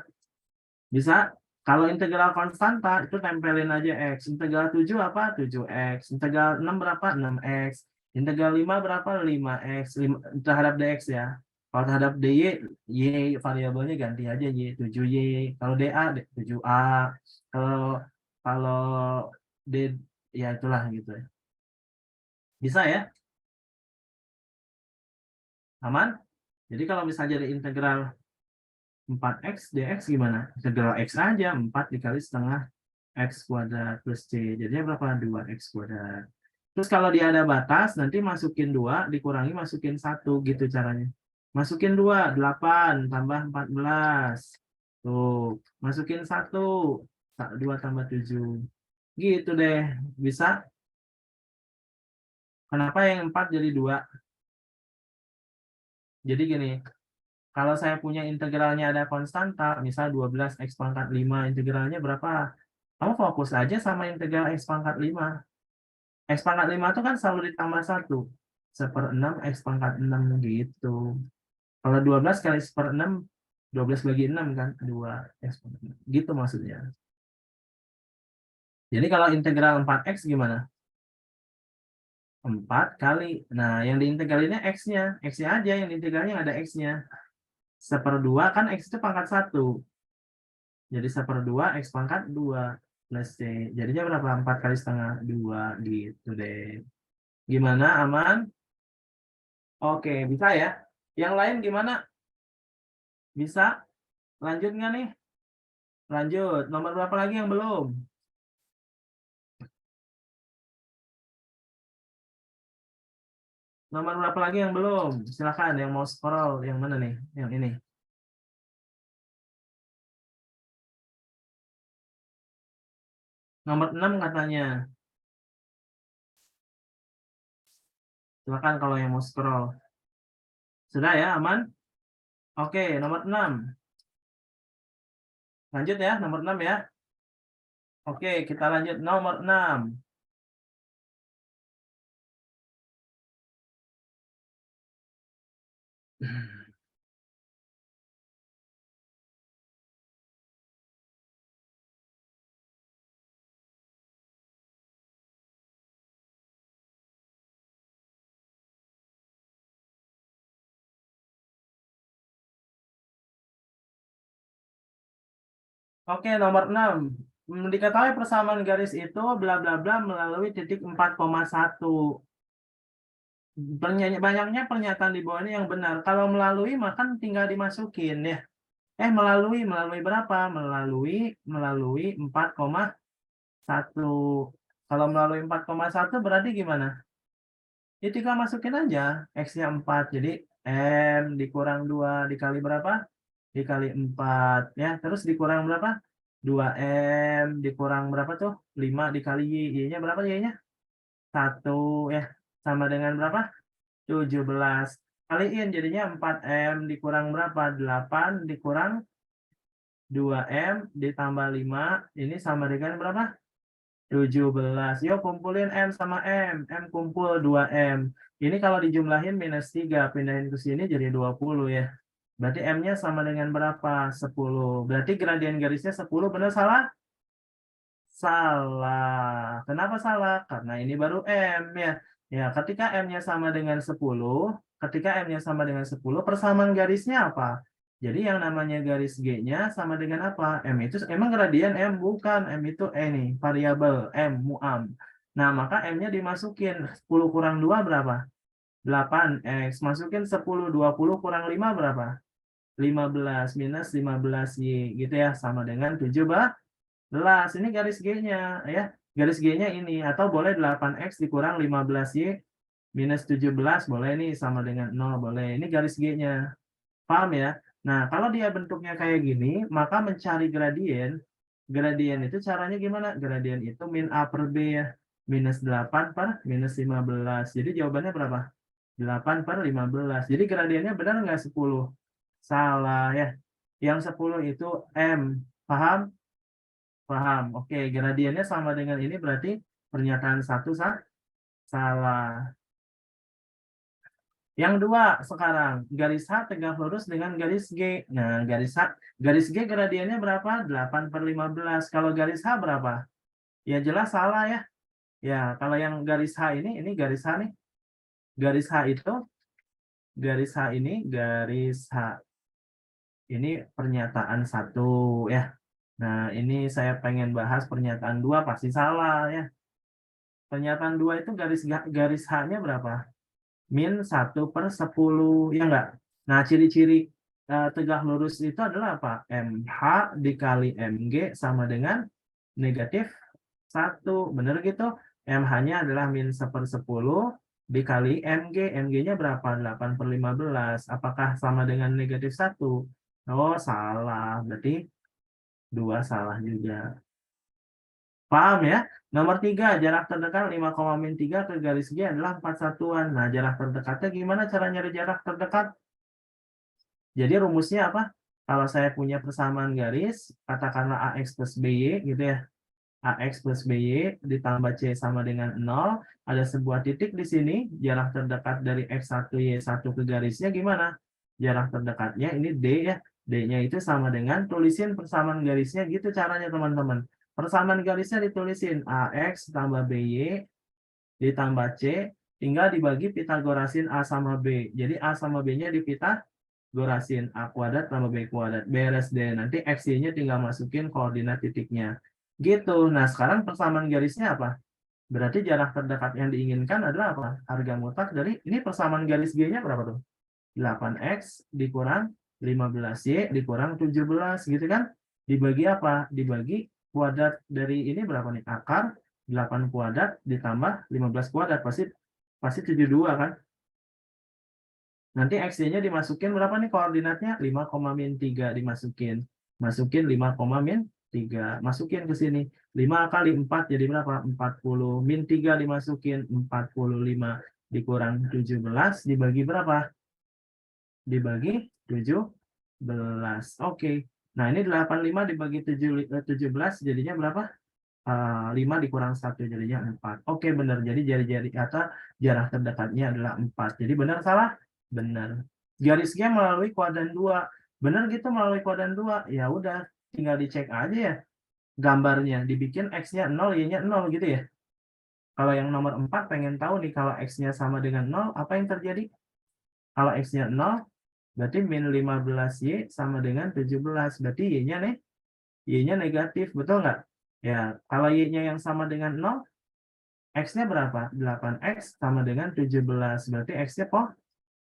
Bisa? Kalau integral konstanta, itu tempelin aja X. Integral 7 apa? 7X. Integral 6 berapa? 6X. Integral 5 berapa? 5X. Terhadap dx ya. Kalau terhadap dy, y variabelnya ganti aja y, 7y. Kalau dA, 7a. Kalau kalau d, ya itulah gitu ya. Bisa ya? Aman? Jadi kalau misalnya jadi integral 4X dx gimana? Integral X aja, 4 dikali setengah X kuadrat plus C. Jadinya berapa? 2X kuadrat. Terus kalau dia ada batas, nanti masukin 2, dikurangi masukin 1. Gitu caranya. Masukin 2, 8, tambah 14. Tuh, masukin 1, 2 tambah 7. Gitu deh. Bisa? Kenapa yang 4 jadi 2? Jadi gini, kalau saya punya integralnya ada konstanta, misal 12 X pangkat 5, integralnya berapa? Kamu fokus aja sama integral X pangkat 5. X pangkat 5 itu kan selalu ditambah 1. 1/6 X pangkat 6 gitu. Kalau 12 kali 1/6, 12 bagi 6 kan? 2 X pangkat 6. Gitu maksudnya. Jadi kalau integral 4X gimana? 4 kali. Nah, yang diintegralinnya X-nya. X-nya aja yang diintegralnya ada X-nya. 1/2 kan X itu pangkat 1. Jadi 1/2 X pangkat 2 plus C. Jadinya berapa? 4 kali setengah 2 gitu deh. Gimana? Aman? Oke, bisa ya? Yang lain gimana? Bisa? Lanjut nggak nih? Lanjut. Nomor berapa lagi yang belum? Nomor berapa lagi yang belum? Silakan yang mau scroll. Yang mana nih? Yang ini. Nomor 6 katanya. Silakan kalau yang mau scroll. Sudah ya, aman? Oke, nomor 6. Lanjut ya, nomor 6 ya. Oke, kita lanjut nomor 6. Oke, nomor 6. Diketahui persamaan garis itu bla bla bla melalui titik 4,1. Banyaknya pernyataan di bawah ini yang benar. Kalau melalui maka tinggal dimasukin ya. Melalui berapa? Melalui 4,1. Kalau melalui 4,1 berarti gimana? Ya tinggal masukin aja X-nya 4. Jadi M dikurang 2 dikali berapa? Dikali 4 ya. Terus dikurang berapa? 2M dikurang berapa tuh? 5 dikali Y. Y-nya berapa Y-nya? 1 ya. Sama dengan berapa? 17. Kaliin jadinya 4M dikurang berapa? 8 dikurang 2M ditambah 5. Ini sama dengan berapa? 17. Yuk kumpulin M sama M. M kumpul 2M. Ini kalau dijumlahin minus 3. Pindahin ke sini jadi 20 ya. Berarti M-nya sama dengan berapa? 10. Berarti gradien garisnya 10. Benar salah? Salah. Kenapa salah? Karena ini baru M ya. Ya, ketika M-nya sama dengan 10, persamaan garisnya apa? Jadi yang namanya garis G-nya sama dengan apa? M itu emang gradien M bukan, M itu nih, variabel M muam. Nah, maka M-nya dimasukin 10 kurang 2 berapa? 8X. Masukin 10, 20 kurang 5 berapa? 15 minus 15Y gitu ya, sama dengan 17. Ini garis G-nya ya. Garis G-nya ini atau boleh 8X dikurang 15Y minus 17 boleh nih sama dengan 0 boleh. Ini garis G-nya. Paham ya? Nah, kalau dia bentuknya kayak gini, maka mencari gradien itu caranya gimana? Gradien itu min A per B ya. Minus 8 per minus 15. Jadi jawabannya berapa? 8 per 15. Jadi gradiennya benar nggak 10? Salah ya. Yang 10 itu M. Paham? Paham. Oke, gradiennya sama dengan ini berarti pernyataan 1 salah. Yang 2 sekarang, garis H tegak lurus dengan garis G. Nah, garis G gradiennya berapa? 8 per 15. Kalau garis H berapa? Ya jelas salah ya. Ya, kalau yang garis H ini garis H nih. Garis H itu, garis H. Ini pernyataan 1 ya. Nah, ini saya pengen bahas pernyataan 2 pasti salah ya. Pernyataan 2 itu garis H-nya berapa? Min 1 per 10, ya enggak? Nah, ciri-ciri tegak lurus itu adalah apa? MH dikali MG sama dengan negatif 1. Benar gitu? MH-nya adalah min 1 per 10 dikali MG. MG-nya berapa? 8 per 15. Apakah sama dengan negatif 1? Oh, salah. Berarti 2 salah juga. Paham ya? Nomor 3, jarak terdekat 5,-3 ke garis G adalah 4 satuan. Nah, jarak terdekatnya gimana cara nyari jarak terdekat? Jadi rumusnya apa? Kalau saya punya persamaan garis, katakanlah AX plus BY gitu ya. AX plus BY ditambah C sama dengan 0. Ada sebuah titik di sini, jarak terdekat dari X1, Y1 ke garisnya gimana? Jarak terdekatnya ini D ya. D-nya itu sama dengan, tulisin persamaan garisnya gitu caranya teman-teman. Persamaan garisnya ditulisin AX tambah BY ditambah C, tinggal dibagi Pitagorasin A sama B. Jadi A sama B-nya dipitagorasin A kuadrat tambah B kuadrat. Beres deh. Nanti X-nya tinggal masukin koordinat titiknya. Gitu. Nah, sekarang persamaan garisnya apa? Berarti jarak terdekat yang diinginkan adalah apa? Harga mutlak dari, ini persamaan garis G-nya berapa tuh? 8X dikurang 15Y dikurang 17 gitu kan. Dibagi apa? Dibagi kuadrat dari ini berapa nih? Akar 8 kuadrat ditambah 15 kuadrat pasti 72 kan. Nanti X-nya dimasukin berapa nih koordinatnya? 5,-3 dimasukin. Masukin 5,-3. Masukin ke sini. 5 kali 4 jadi berapa? 40. -3 dimasukin. 45 dikurang 17 dibagi berapa? Dibagi 17. Oke. Nah, ini 85 dibagi 17 jadinya berapa? 5 dikurang 1 jadinya 4. Oke, benar. Jadi jari-jari kata jarak terdekatnya adalah 4. Jadi benar salah? Benar. Garisnya melalui kuadran 2. Benar gitu melalui kuadran 2. Ya udah, tinggal dicek aja ya gambarnya. Dibikin X-nya 0, Y-nya 0 gitu ya. Kalau yang nomor 4 pengen tahu nih kalau X-nya sama dengan 0, apa yang terjadi? Kalau X-nya 0, berarti min 15Y sama dengan 17. Berarti Y-nya nih, Y-nya negatif, betul nggak? Ya, kalau Y-nya yang sama dengan 0, X-nya berapa? 8X sama dengan 17. Berarti X-nya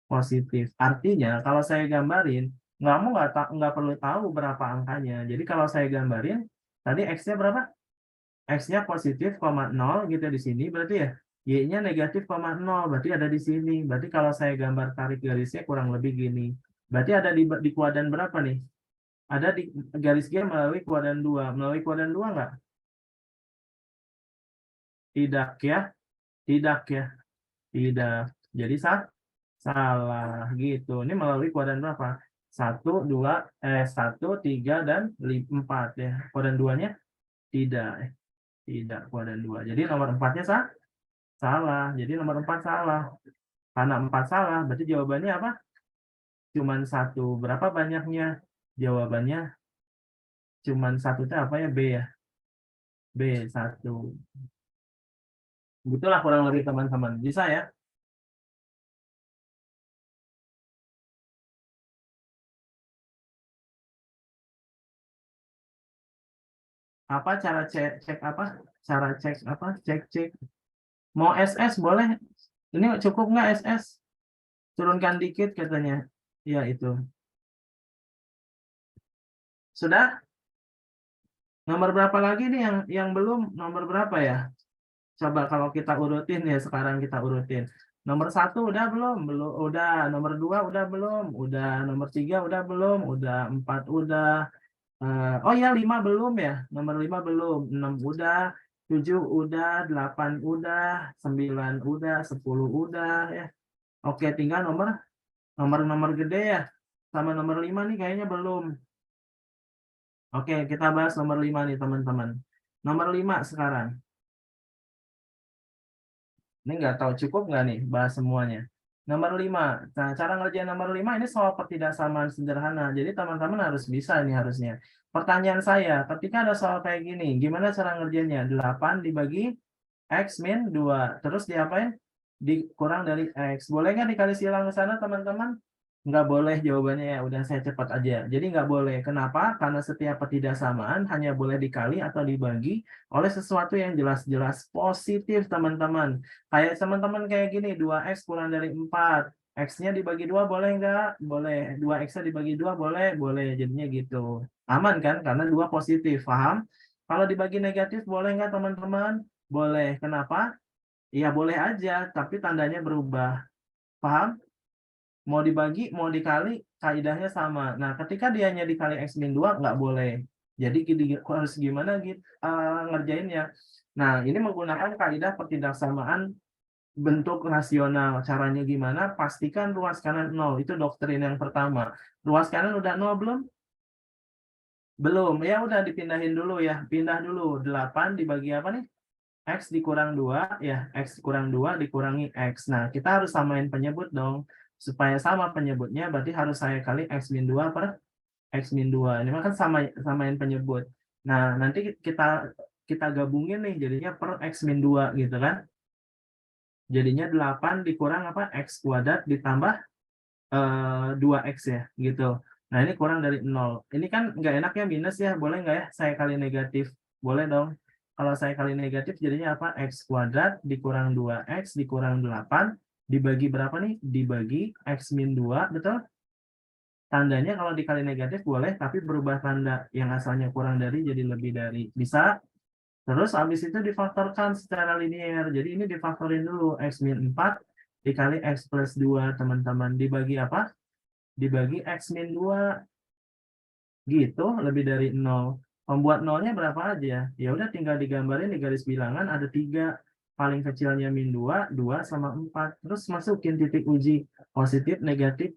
positif. Artinya, kalau saya gambarin, nggak perlu tahu berapa angkanya. Jadi kalau saya gambarin, tadi X-nya berapa? X-nya positif, 0 gitu di sini, berarti ya. Y-nya negatif, 0, berarti ada di sini. Berarti kalau saya gambar tarik garisnya kurang lebih gini. Berarti ada di kuadran berapa nih? Ada di garis G melalui kuadran 2. Melalui kuadran 2 nggak? Tidak ya. Tidak ya. Tidak. Jadi salah gitu. Ini melalui kuadran berapa? 1, 2, 1, 3, dan 4 ya. Kuadran 2-nya tidak. Tidak kuadran 2. Jadi nomor 4-nya salah. Jadi nomor 4 salah. Karena 4 salah, berarti jawabannya apa? Cuman 1. Berapa banyaknya? Jawabannya cuman 1 itu apa ya? B ya. B1. Begitulah kurang lebih teman-teman. Bisa ya? Apa cara cek apa? Cara cek apa? Cek. Mau SS boleh? Ini cukup nggak SS? Turunkan dikit katanya. Ya itu. Sudah? Nomor berapa lagi nih yang belum? Nomor berapa ya? Coba kalau kita urutin ya, sekarang kita urutin. Nomor 1 udah belum? Belum. Udah. Nomor 2 udah belum? Udah. Nomor 3 udah belum? Udah. 4 udah. Oh ya, 5 belum ya? Nomor 5 belum. 6 udah. 7 udah. 8 udah. 9 udah. 10 udah ya. Oke, tinggal nomor gede ya. Sama nomor 5 nih kayaknya belum. Oke, kita bahas nomor 5 nih teman-teman. Nomor 5 sekarang. Ini nggak tahu cukup nggak nih bahas semuanya. Nomor 5. Nah, cara ngerjain nomor 5 ini soal pertidaksamaan sederhana. Jadi teman-teman harus bisa ini harusnya. Pertanyaan saya, ketika ada soal kayak gini, gimana cara ngerjainnya? 8 dibagi X min 2. Terus diapain? Dikurang dari X. Boleh nggak dikali silang ke sana teman-teman? Nggak boleh jawabannya ya, udah saya cepat aja. Jadi nggak boleh. Kenapa? Karena setiap pertidaksamaan hanya boleh dikali atau dibagi oleh sesuatu yang jelas-jelas positif, teman-teman. Kayak teman-teman kayak gini, 2X kurang dari 4. X-nya dibagi 2 boleh nggak? Boleh. 2X-nya dibagi 2 boleh? Boleh. Jadinya gitu. Aman kan? Karena 2 positif. Paham? Kalau dibagi negatif boleh nggak, teman-teman? Boleh. Kenapa? Iya boleh aja, tapi tandanya berubah. Paham? Mau dibagi, mau dikali, kaidahnya sama. Nah, ketika dianya dikali X min 2, nggak boleh. Jadi harus gimana gitu ngerjainnya. Nah, ini menggunakan kaidah pertidaksamaan bentuk rasional. Caranya gimana? Pastikan ruas kanan 0. Itu doktrin yang pertama. Ruas kanan udah 0 belum? Belum. Ya udah dipindahin dulu ya. Pindah dulu. 8 dibagi apa nih? X dikurang 2 ya, X kurang 2 dikurangi X. Nah, kita harus samain penyebut dong. Supaya sama penyebutnya berarti harus saya kali X min 2 per X min 2. Ini kan samain penyebut. Nah, nanti kita gabungin nih jadinya per X min 2 gitu kan. Jadinya 8 dikurang apa? X kuadrat ditambah 2X ya gitu. Nah, ini kurang dari 0. Ini kan nggak enak ya minus ya. Boleh nggak ya saya kali negatif? Boleh dong. Kalau saya kali negatif jadinya apa? X kuadrat dikurang 2X dikurang 8 Dibagi berapa nih? Dibagi X min 2, betul? Tandanya kalau dikali negatif boleh, tapi berubah tanda yang asalnya kurang dari jadi lebih dari. Bisa? Terus habis itu difaktorkan secara linear. Jadi ini difaktorin dulu. X min 4 dikali X plus 2, teman-teman. Dibagi apa? Dibagi X min 2. Gitu, lebih dari 0. Pembuat nolnya berapa aja? Ya udah tinggal digambarin di garis bilangan ada 3. Paling kecilnya min 2, 2 sama 4. Terus masukin titik uji. Positif, negatif.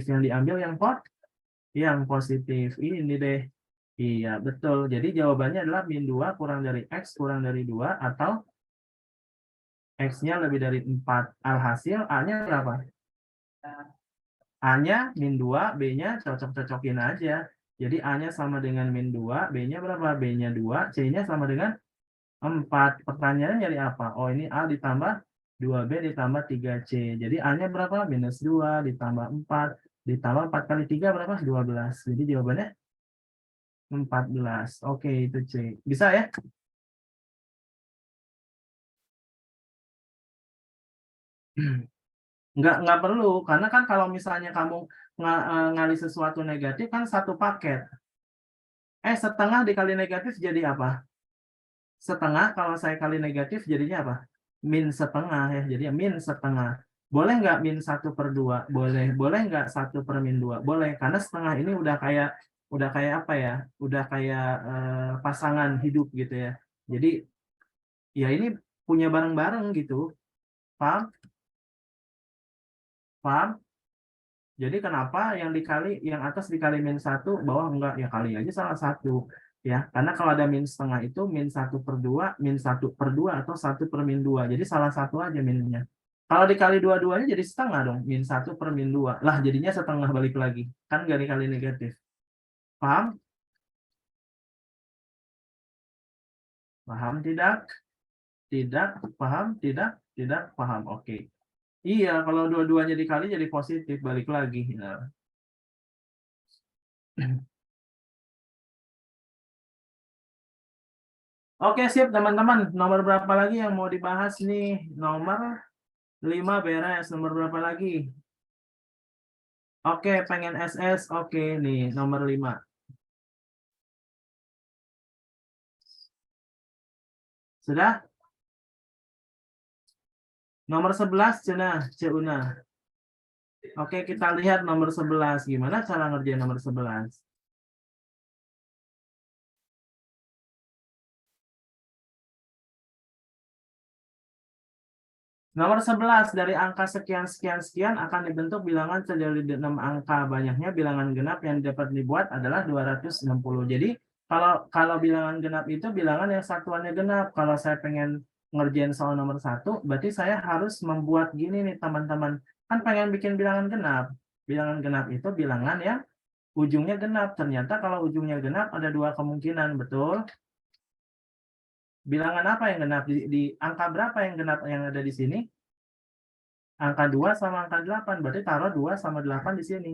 Yang diambil yang positif. Ini deh. Iya, betul. Jadi jawabannya adalah min 2 kurang dari X kurang dari 2 atau X-nya lebih dari 4. Alhasil A-nya berapa? A-nya min 2, B-nya cocok-cocokin aja. Jadi A-nya sama dengan min 2, B-nya berapa? B-nya 2, C-nya sama dengan 4. Pertanyaannya nyari apa? Oh, ini A ditambah 2B ditambah 3C. Jadi A-nya berapa? Minus 2 ditambah 4. Ditambah 4 kali 3 berapa? 12. Jadi jawabannya 14. Oke, itu C. Bisa ya? Nggak perlu, karena kan kalau misalnya kamu ngali sesuatu negatif kan satu paket. Setengah dikali negatif jadi apa? Setengah kalau saya kali negatif jadinya apa? Min setengah ya, jadi min setengah. Boleh nggak min 1/2? Boleh. Boleh nggak 1/min 2? Boleh, karena setengah ini udah kayak apa ya? Udah kayak pasangan hidup gitu ya. Jadi ya ini punya bareng-bareng gitu. Paham? Paham? Jadi kenapa yang dikali yang atas dikali min 1, bawah enggak? Ya kali aja salah satu. Ya, karena kalau ada min setengah itu min 1/2, min 1/2 atau 1/min 2. Jadi salah satu aja minnya. Kalau dikali dua-duanya jadi setengah dong, min 1/min 2. Lah jadinya setengah balik lagi. Kan nggak dikali negatif. Paham? Paham tidak? Tidak? Paham? Tidak? Tidak? Paham? Oke. Iya, kalau dua-duanya dikali jadi positif, balik lagi. Nah. Oke, sip teman-teman. Nomor berapa lagi yang mau dibahas nih? Nomor 5 beres. Nomor berapa lagi? Oke, pengen SS. Oke, nih nomor 5. Sudah? Nomor 11, Cuna. Cuna. Oke, kita lihat nomor 11. Gimana cara ngerjain nomor 11? Nomor 11, dari angka sekian, sekian, sekian akan dibentuk bilangan terdiri dari 6 angka. Banyaknya bilangan genap yang dapat dibuat adalah 260. Jadi, kalau bilangan genap itu bilangan yang satuannya genap. Kalau saya pengen ngerjain soal nomor 1, berarti saya harus membuat gini nih, teman-teman. Kan pengen bikin bilangan genap. Bilangan genap itu bilangan yang ujungnya genap. Ternyata kalau ujungnya genap ada 2 kemungkinan, betul? Bilangan apa yang genap? Di angka berapa yang genap yang ada di sini? Angka 2 sama angka 8, berarti taruh 2 sama 8 di sini.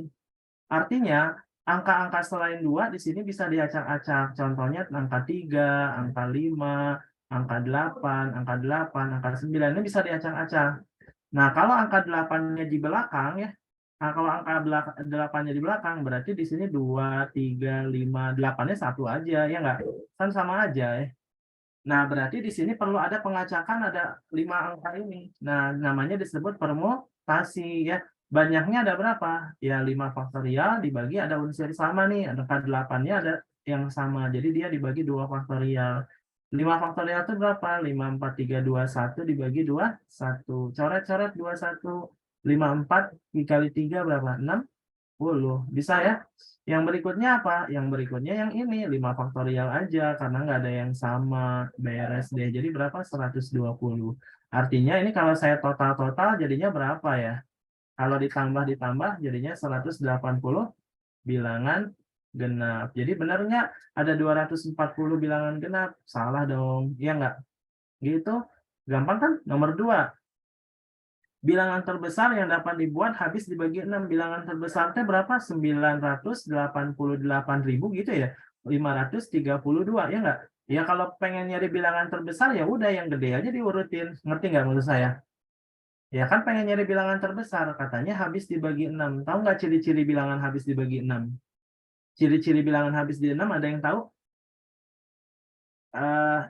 Artinya, angka-angka selain 2 di sini bisa diacak-acak. Contohnya angka 3, angka 5, angka 8, angka 8, angka 9, ini bisa diacak-acak. Nah, kalau angka 8-nya di belakang ya, nah kalau angka 8-nya di belakang, berarti di sini 2, 3, 5, 8-nya 1 aja, ya nggak? Kan sama aja ya. Nah, berarti di sini perlu ada pengacakan, ada 5 angka ini. Nah, namanya disebut permutasi ya. Banyaknya ada berapa? Ya 5 faktorial dibagi ada unsur sama nih, angka 8-nya ada yang sama. Jadi dia dibagi 2 faktorial. 5 faktorial itu berapa? 5, 4, 3, 2, 1 dibagi 2, 1. Coret-coret 2, 1. 5, 4 dikali 3 berapa? 60. Bisa ya? Yang berikutnya apa? Yang berikutnya yang ini 5 faktorial aja karena nggak ada yang sama, beres deh. Jadi berapa? 120. Artinya ini kalau saya total-total jadinya berapa ya? Kalau ditambah jadinya 180 bilangan genap. Jadi benarnya ada 240 bilangan genap. Salah dong. Iya nggak? Gitu. Gampang kan? Nomor 2. Bilangan terbesar yang dapat dibuat habis dibagi 6. Bilangan terbesarnya berapa? 988.000 gitu ya. 532 ya enggak? Ya kalau pengen nyari bilangan terbesar ya udah yang gede aja diurutin. Ngerti nggak menurut saya? Ya kan pengen nyari bilangan terbesar, katanya habis dibagi 6. Tahu nggak ciri-ciri bilangan habis dibagi 6? Ciri-ciri bilangan habis di 6 ada yang tahu?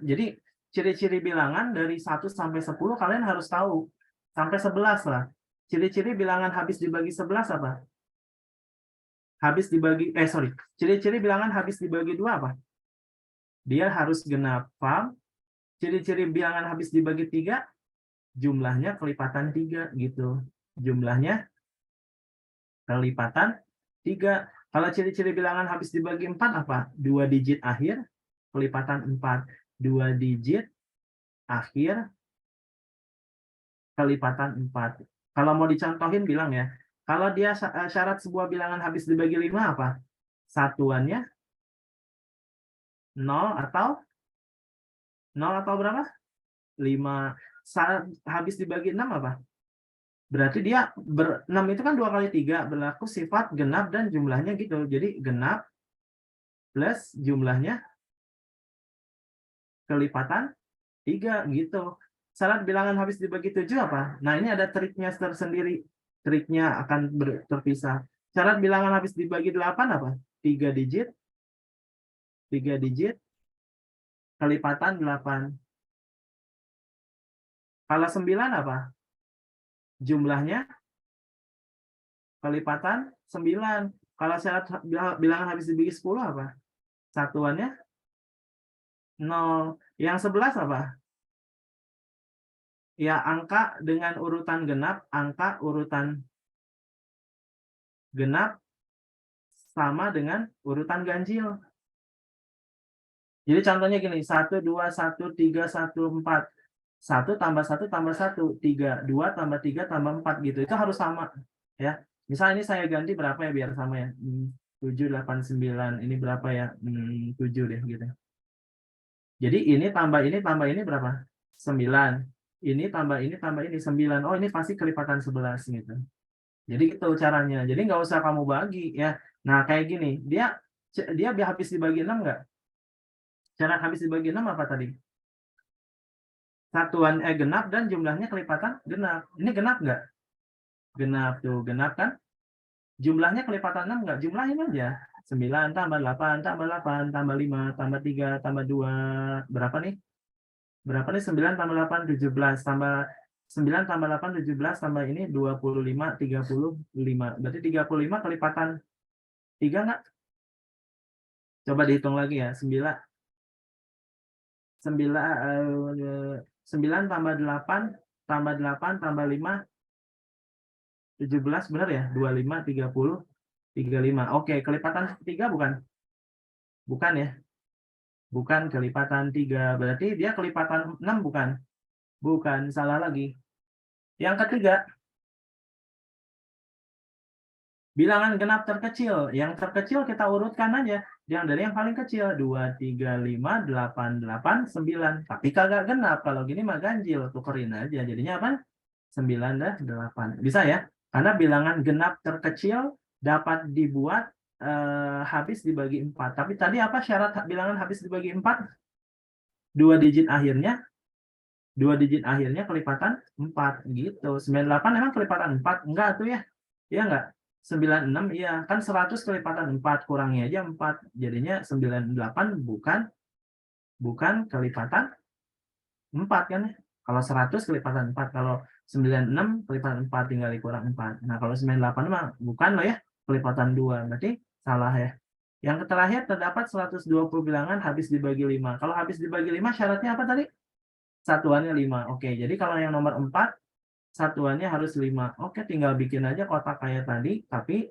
Jadi ciri-ciri bilangan dari 1 sampai 10 kalian harus tahu. Sampai 11 lah. Ciri-ciri bilangan habis dibagi 11 apa? Ciri-ciri bilangan habis dibagi 2 apa? Dia harus genap. Paham? Ciri-ciri bilangan habis dibagi 3, jumlahnya kelipatan 3 gitu. Jumlahnya kelipatan 3. Kalau ciri-ciri bilangan habis dibagi 4 apa? 2 digit akhir, kelipatan 4. 2 digit akhir, kelipatan 4. Kalau mau dicontohin bilang ya, kalau dia syarat sebuah bilangan habis dibagi 5 apa? Satuannya 0 atau berapa? 5. Syarat habis dibagi 6 apa? Berarti dia 6 itu kan 2 kali 3, berlaku sifat genap dan jumlahnya gitu. Jadi genap plus jumlahnya kelipatan 3 gitu. Syarat bilangan habis dibagi 7 apa? Nah, ini ada triknya tersendiri. Triknya akan terpisah. Syarat bilangan habis dibagi 8 apa? 3 digit kelipatan 8. Kalau 9 apa? Jumlahnya kelipatan 9. Kalau syarat bilangan habis dibagi 10 apa? Satuannya 0. Yang 11 apa? Ya, angka dengan urutan genap, angka urutan genap sama dengan urutan ganjil. Jadi contohnya gini, 1, 2, 1, 3, 1, 4. 1 tambah 1 tambah 1, 3. 2 tambah 3 tambah 4 gitu. Itu harus sama. Ya. Misalnya ini saya ganti berapa ya biar sama ya. 7, 8, 9. Ini berapa ya? 7 deh gitu. Jadi ini tambah ini berapa? 9. Ini tambah ini 9. Oh, ini pasti kelipatan 11 gitu. Jadi itu caranya. Jadi nggak usah kamu bagi ya. Nah, kayak gini, dia habis dibagi 6 nggak? Cara habis dibagi 6 apa tadi? Satuan genap dan jumlahnya kelipatan genap. Ini genap nggak? Genap tuh, genap kan? Jumlahnya kelipatan 6 nggak? Jumlahin aja. 9 tambah 8 tambah 8 tambah 5 tambah 3 tambah 2. Berapa nih? Berapa nih? 9 tambah 8 17 tambah 9 tambah 8 17 tambah ini 25 35. Berarti 35 kelipatan 3 nggak? Coba dihitung lagi ya. 9 tambah 8 tambah 5 17 benar ya? 25 30 35. Oke, kelipatan 3 bukan? Bukan ya? Bukan kelipatan 3. Berarti dia kelipatan 6 bukan? Bukan, salah lagi. Yang ketiga, bilangan genap terkecil. Yang terkecil kita urutkan aja. Yang dari yang paling kecil. 2, 3, 5, 8, 8, 9. Tapi kagak genap. Kalau gini mah ganjil. Tukerin aja. Jadinya apa? 9 dan 8. Bisa ya? Karena bilangan genap terkecil dapat dibuat habis dibagi 4. Tapi tadi apa syarat bilangan habis dibagi 4? Dua digit akhirnya kelipatan 4 gitu. 98 memang kelipatan 4? Enggak tuh ya. Iya enggak? 96 iya. Kan 100 kelipatan 4, kurangi aja 4. Jadinya 98 bukan kelipatan 4 kan ya. Kalau 100 kelipatan 4, kalau 96 kelipatan 4 tinggal dikurang 4. Nah, kalau 98 mah bukan loh ya, kelipatan 2. Berarti salah ya. Yang terakhir terdapat 120 bilangan habis dibagi 5. Kalau habis dibagi 5 syaratnya apa tadi? Satuannya 5. Oke, jadi kalau yang nomor 4 satuannya harus 5. Oke, tinggal bikin aja kotak kayak tadi, tapi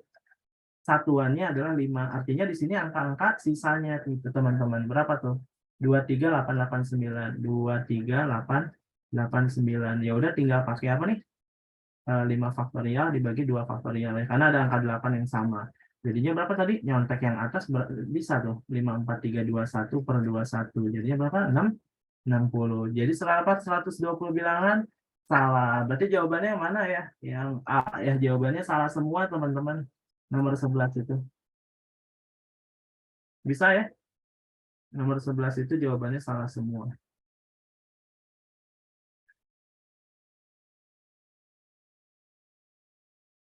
satuannya adalah 5. Artinya di sini angka-angka sisanya itu teman-teman. Berapa tuh? 23889. 23889. Ya udah tinggal pakai apa nih? 5 faktorial dibagi 2 faktorial ya. Karena ada angka 8 yang sama. Jadinya berapa tadi? Nyontek yang atas bisa tuh. 54321 per 21. Jadinya berapa? 60. Jadi terdapat 120 bilangan salah. Berarti jawabannya yang mana ya? Yang A ya, jawabannya salah semua teman-teman. Nomor 11 itu. Bisa ya? Nomor 11 itu jawabannya salah semua.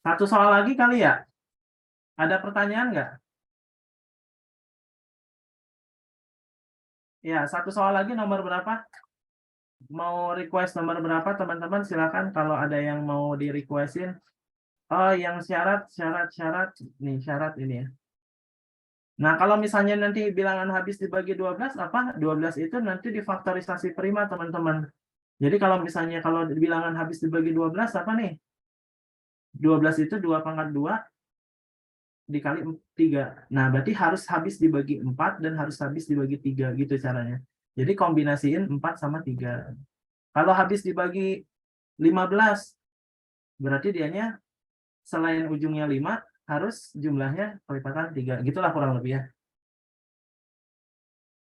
Satu soal lagi kali ya? Ada pertanyaan nggak? Ya, satu soal lagi nomor berapa? Mau request nomor berapa teman-teman? Silakan kalau ada yang mau di requestin. Oh, yang syarat nih syarat ini ya. Nah, kalau misalnya nanti bilangan habis dibagi 12 apa? 12 itu nanti difaktorisasi prima teman-teman. Jadi kalau misalnya kalau bilangan habis dibagi 12 apa nih? 12 itu 2 pangkat 2 dikali 3. Nah, berarti harus habis dibagi 4 dan harus habis dibagi 3 gitu caranya. Jadi kombinasiin 4 sama 3. Kalau habis dibagi 15, berarti dianya selain ujungnya 5, harus jumlahnya kelipatan 3. Gitulah kurang lebih ya.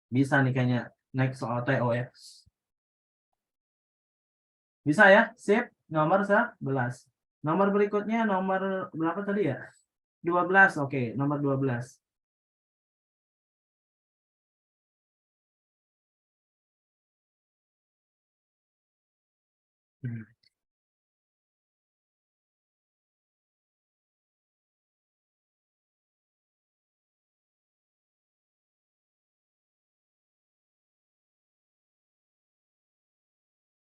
Bisa nih kayaknya next soal TO ya. Bisa ya? Sip. Nomor 11. Nomor berikutnya nomor berapa tadi ya? 12. Oke, nomor 12.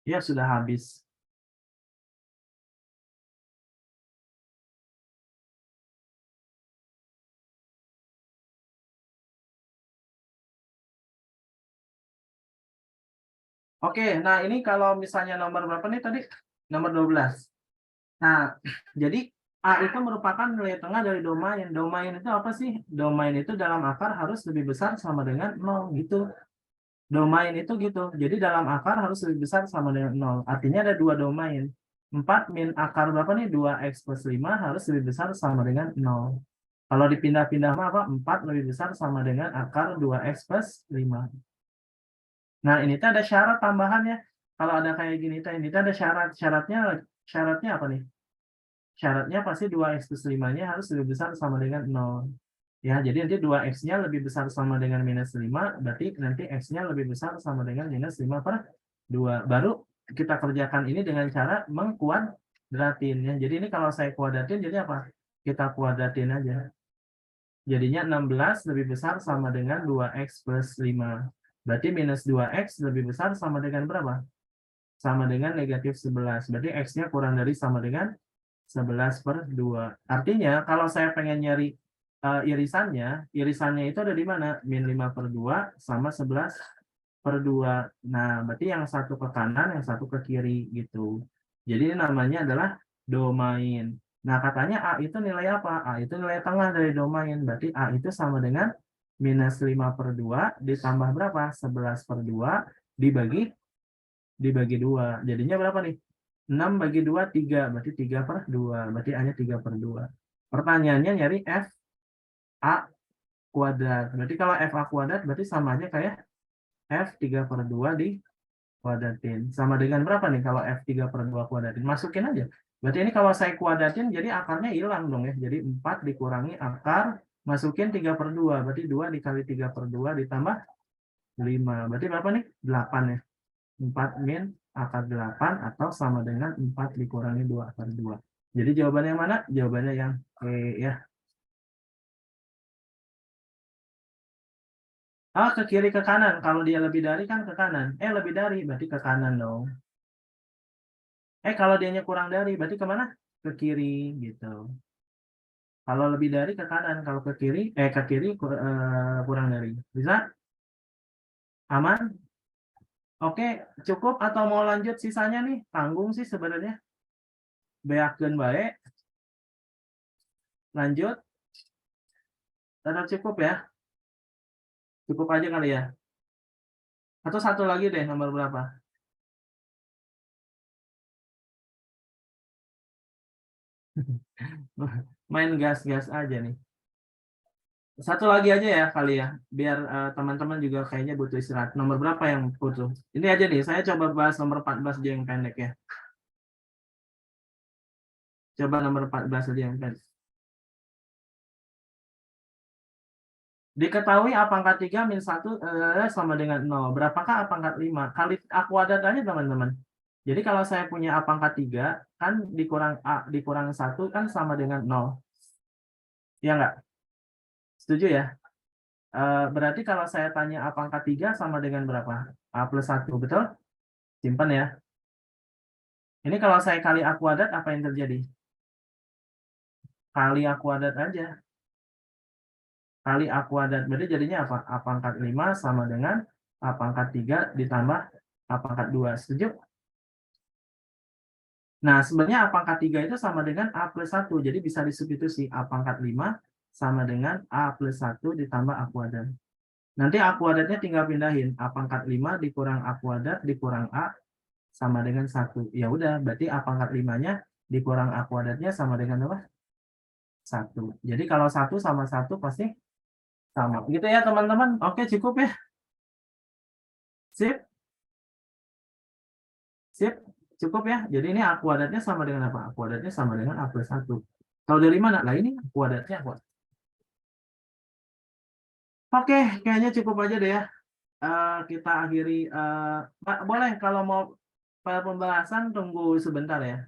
Ya, sudah habis. Oke, nah ini kalau misalnya nomor berapa nih tadi? Nomor 12. Nah, jadi A itu merupakan nilai tengah dari domain. Domain itu apa sih? Domain itu dalam akar harus lebih besar sama dengan 0 gitu. Domain itu gitu. Jadi dalam akar harus lebih besar sama dengan 0. Artinya ada dua domain. 4 min akar berapa nih? 2x plus 5 harus lebih besar sama dengan 0. Kalau dipindah-pindah apa? 4 lebih besar sama dengan akar 2x plus 5. Nah, ini tuh ada syarat tambahannya. Kalau ada kayak gini tuh, ini tuh ada syarat. Syaratnya apa nih? Syaratnya pasti 2x plus 5-nya harus lebih besar sama dengan 0. Ya, jadi nanti 2x-nya lebih besar sama dengan minus 5, berarti nanti x-nya lebih besar sama dengan minus 5 per 2. Baru kita kerjakan ini dengan cara mengkuadratin. Ya. Jadi ini kalau saya kuadratin, jadi apa? Kita kuadratin aja. Jadinya 16 lebih besar sama dengan 2x plus 5. Berarti minus 2x lebih besar sama dengan berapa? Sama dengan negatif 11. Berarti x-nya kurang dari sama dengan 11 per 2. Artinya kalau saya pengen nyari irisannya itu ada di mana? Min 5 per 2 sama 11 per 2. Nah, berarti yang satu ke kanan, yang satu ke kiri gitu. Jadi ini namanya adalah domain. Nah, katanya A itu nilai apa? A itu nilai tengah dari domain. Berarti A itu sama dengan minus 5 per 2 ditambah berapa? 11 per 2 dibagi 2. Jadinya berapa nih? 6 bagi 2, 3. Berarti 3 per 2. Berarti hanya 3 per 2. Pertanyaannya nyari F A kuadrat. Berarti kalau F A kuadrat berarti sama aja kayak F 3 per 2 di kuadratin. Sama dengan berapa nih kalau F 3 per 2 kuadratin? Masukin aja. Berarti ini kalau saya kuadratin jadi akarnya hilang dong ya. Jadi 4 dikurangi akar, masukin 3 per 2. Berarti 2 dikali 3 per 2 ditambah 5. Berarti berapa nih? 8 ya. 4 min akar 8 atau sama dengan 4 dikurangi 2 akar 2. Jadi jawabannya yang mana? Jawabannya yang E ya. Ah, ke kiri ke kanan. Kalau dia lebih dari kan ke kanan. Lebih dari berarti ke kanan dong. Kalau dianya kurang dari berarti kemana? Ke kiri gitu. Kalau lebih dari ke kanan, kalau ke kiri kurang dari. Bisa? Aman? Oke, cukup atau mau lanjut sisanya nih? Tanggung sih sebenarnya. Beakeun baik. Lanjut. Tetap cukup ya. Cukup aja kali ya. Atau satu lagi deh, nomor berapa? Main gas-gas aja nih. Satu lagi aja ya kali ya, biar teman-teman juga kayaknya butuh istirahat. Nomor berapa yang butuh? Ini aja nih, saya coba bahas nomor 14 aja yang pendek ya. Coba nomor 14 aja yang pendek. Diketahui A pangkat 3 min 1 sama dengan 0. Berapakah A pangkat 5? Kali A kuadrat aja teman-teman. Jadi kalau saya punya A pangkat 3, kan dikurang A dikurang 1 kan sama dengan 0. Iya nggak? Setuju ya? Berarti kalau saya tanya A pangkat 3 sama dengan berapa? A plus 1, betul? Simpen ya. Ini kalau saya kali A kuadrat, apa yang terjadi? Kali A kuadrat aja. Kali A kuadrat. Berarti jadinya apa? A pangkat 5 sama dengan A pangkat 3 ditambah A pangkat 2. Setuju? Nah, sebenarnya A pangkat 3 itu sama dengan A plus 1. Jadi bisa disubstitusi A pangkat 5 sama dengan A plus 1 ditambah A kuadrat. Nanti A kuadratnya tinggal pindahin. A pangkat 5 dikurang A kuadrat dikurang A sama dengan 1. Ya udah, berarti A pangkat 5-nya dikurang A kuadratnya sama dengan apa? 1. Jadi kalau 1 sama 1 pasti sama. Gitu ya teman-teman. Oke, cukup ya. Sip. Sip. Cukup ya. Jadi ini A kuadratnya sama dengan apa? A kuadratnya sama dengan A plus 1. Tahu dari mana? Nah, ini kuadratnya apa? Oke, kayaknya cukup aja deh ya. Kita akhiri. Boleh kalau mau file pembahasan tunggu sebentar ya.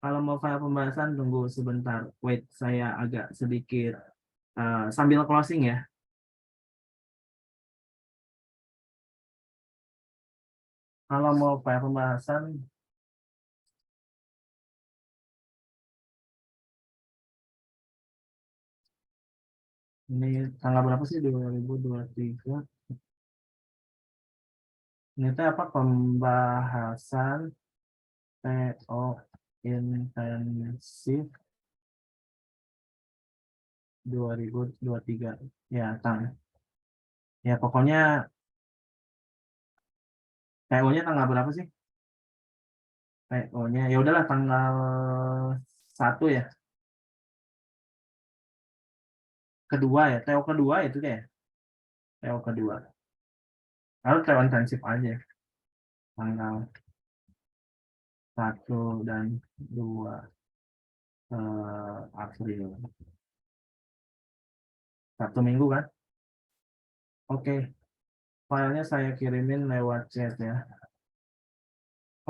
Kalau mau file pembahasan tunggu sebentar. Wait, saya agak sedikit sambil closing ya. Kalau mau file pembahasan, ini tanggal berapa sih? 2023. Ini teh apa? Pembahasan TO intensif 2023. Ya, ya pokoknya TO-nya tanggal berapa sih? TO-nya ya udahlah tanggal 1 ya. Kedua ya, TO kedua itu deh. TO kedua. Lalu TO intensif aja. Tanggal 1 dan 2 April. 1 minggu kan? Oke, filenya saya kirimin lewat chat ya.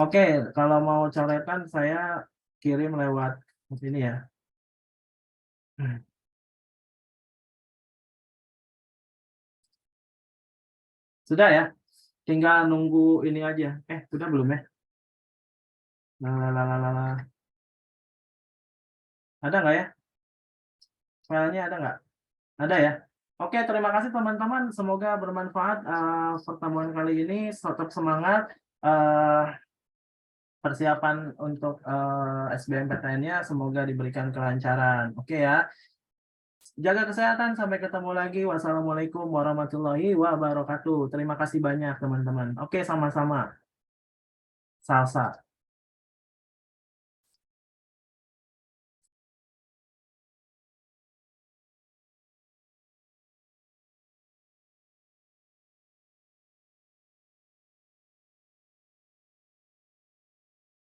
Oke, kalau mau coretan saya kirim lewat ini ya. Sudah ya, tinggal nunggu ini aja. Sudah belum ya? Lalalala. Ada nggak ya? Filenya ada nggak? Ada ya? Oke, terima kasih teman-teman. Semoga bermanfaat pertemuan kali ini. Tetap semangat. Persiapan untuk SBMPTN-nya semoga diberikan kelancaran. Oke ya. Jaga kesehatan. Sampai ketemu lagi. Wassalamualaikum warahmatullahi wabarakatuh. Terima kasih banyak teman-teman. Oke, sama-sama. Salsa.